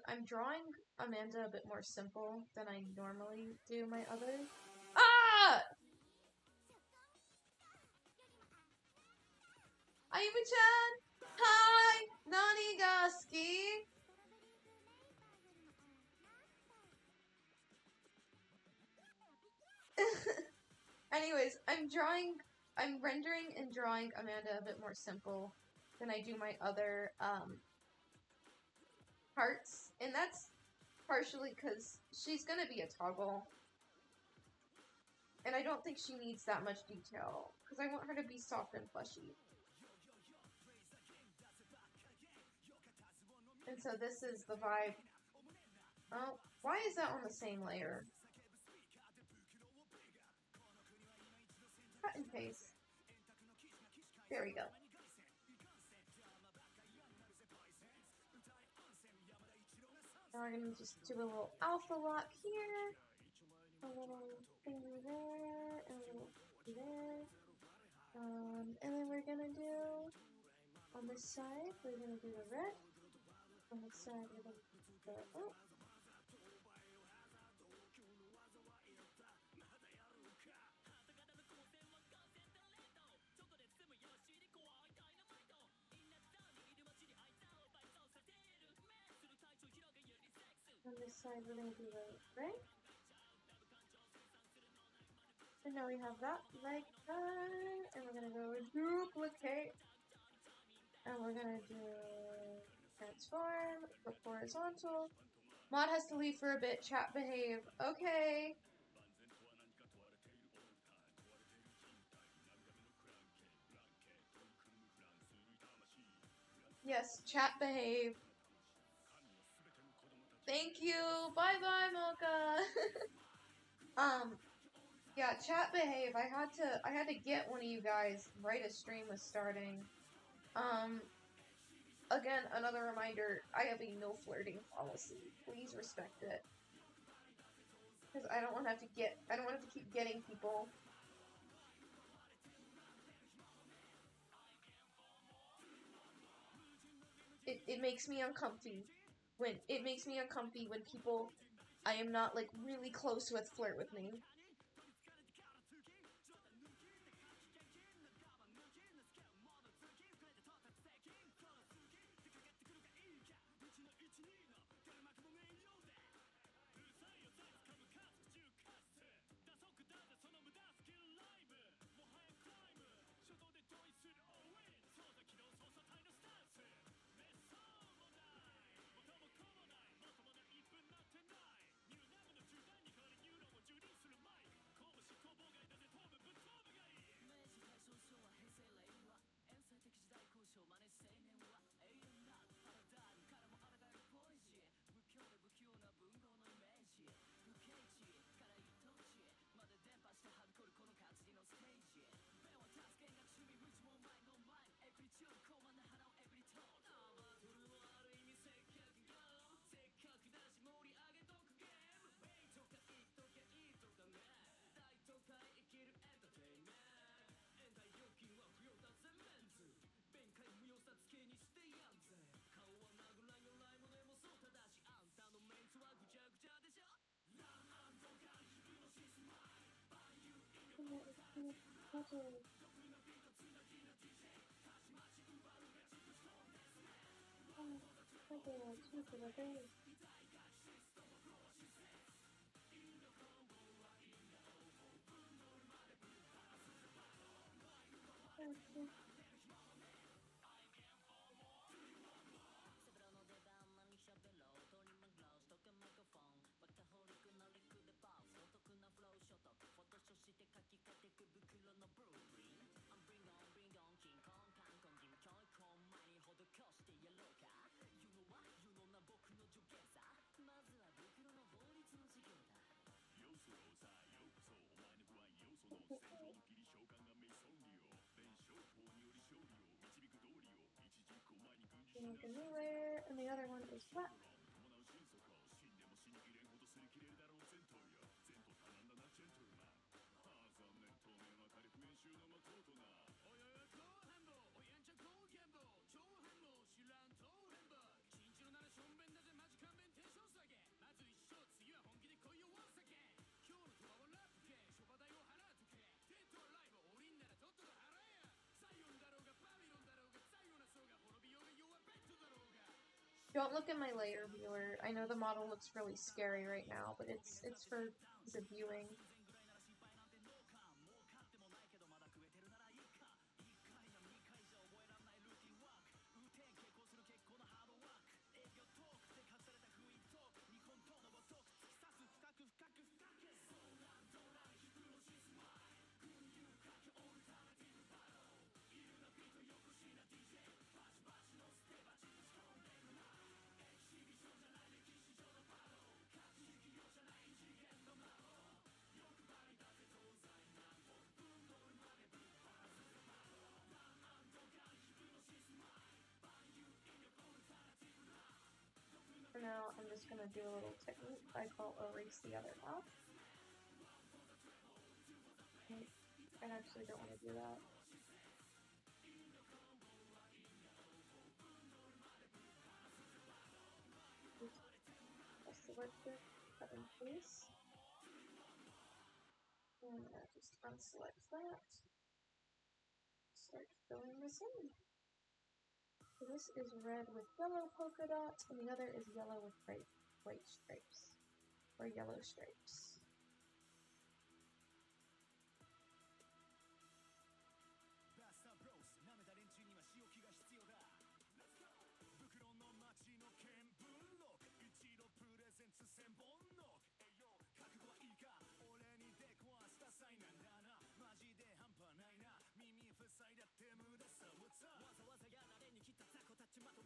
I'm drawing Amanda a bit more simple than I normally do my others. Ah! Ayumu-chan! Hi! Nani ga suki? Anyways, I'm rendering and drawing Amanda a bit more simple than I do my other, parts. And that's partially because she's gonna be a toggle. And I don't think she needs that much detail, because I want her to be soft and fleshy. And so this is the vibe. Oh, why is that on the same layer? Cut and paste. There we go. Now we're gonna just do a little alpha lock here. A little finger there, and a little there. And then we're gonna do, on this side, we're gonna do the red. On this side, we're gonna do the, oh. On this side, we're gonna do the red. And now we have that like that, and we're gonna go duplicate, and we're gonna do transform, put horizontal. Mod has to leave for a bit, chat behave. Okay. Yes, chat behave. Thank you. Bye bye, Mocha. Yeah, chat behave. I had to get one of you guys right as stream was starting. Again, another reminder, I have a no flirting policy. Please respect it. Because I don't want to keep getting people. It makes me uncomfy when people I am not like really close with flirt with me. Make a new layer, and the other one is flat. Don't look at my layer viewer. I know the model looks really scary right now, but it's for the viewing. gonna do a little technique I call erase the other half. I actually don't want to do that. Just select it, cut and paste. And just unselect that. Start filling this in. So this is red with yellow polka dots, and the other is yellow with white stripes, or yellow stripes.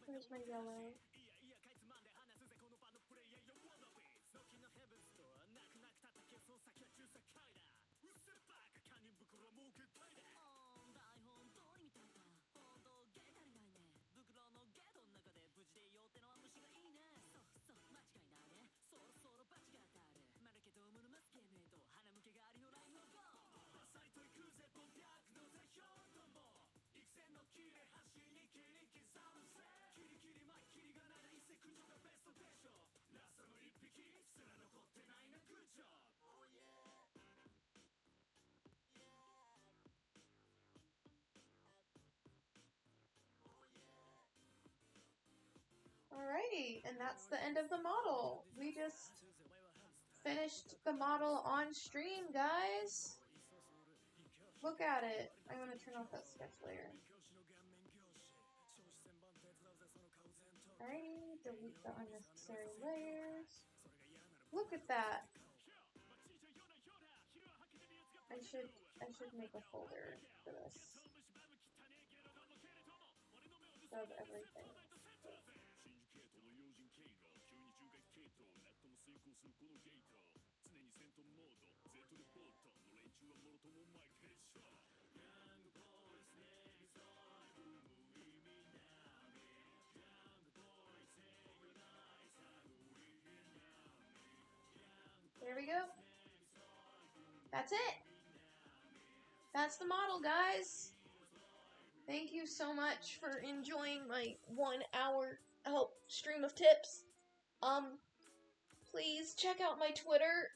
There's my yellow. Alrighty, and that's the end of the model. We just finished the model on stream, guys. Look at it. I'm gonna turn off that sketch layer. Alrighty, delete the unnecessary layers. Look at that. I should make a folder for this. Of everything. There we go. That's it. That's the model, guys. Thank you so much for enjoying my 1 hour stream of tips. Please check out my Twitter.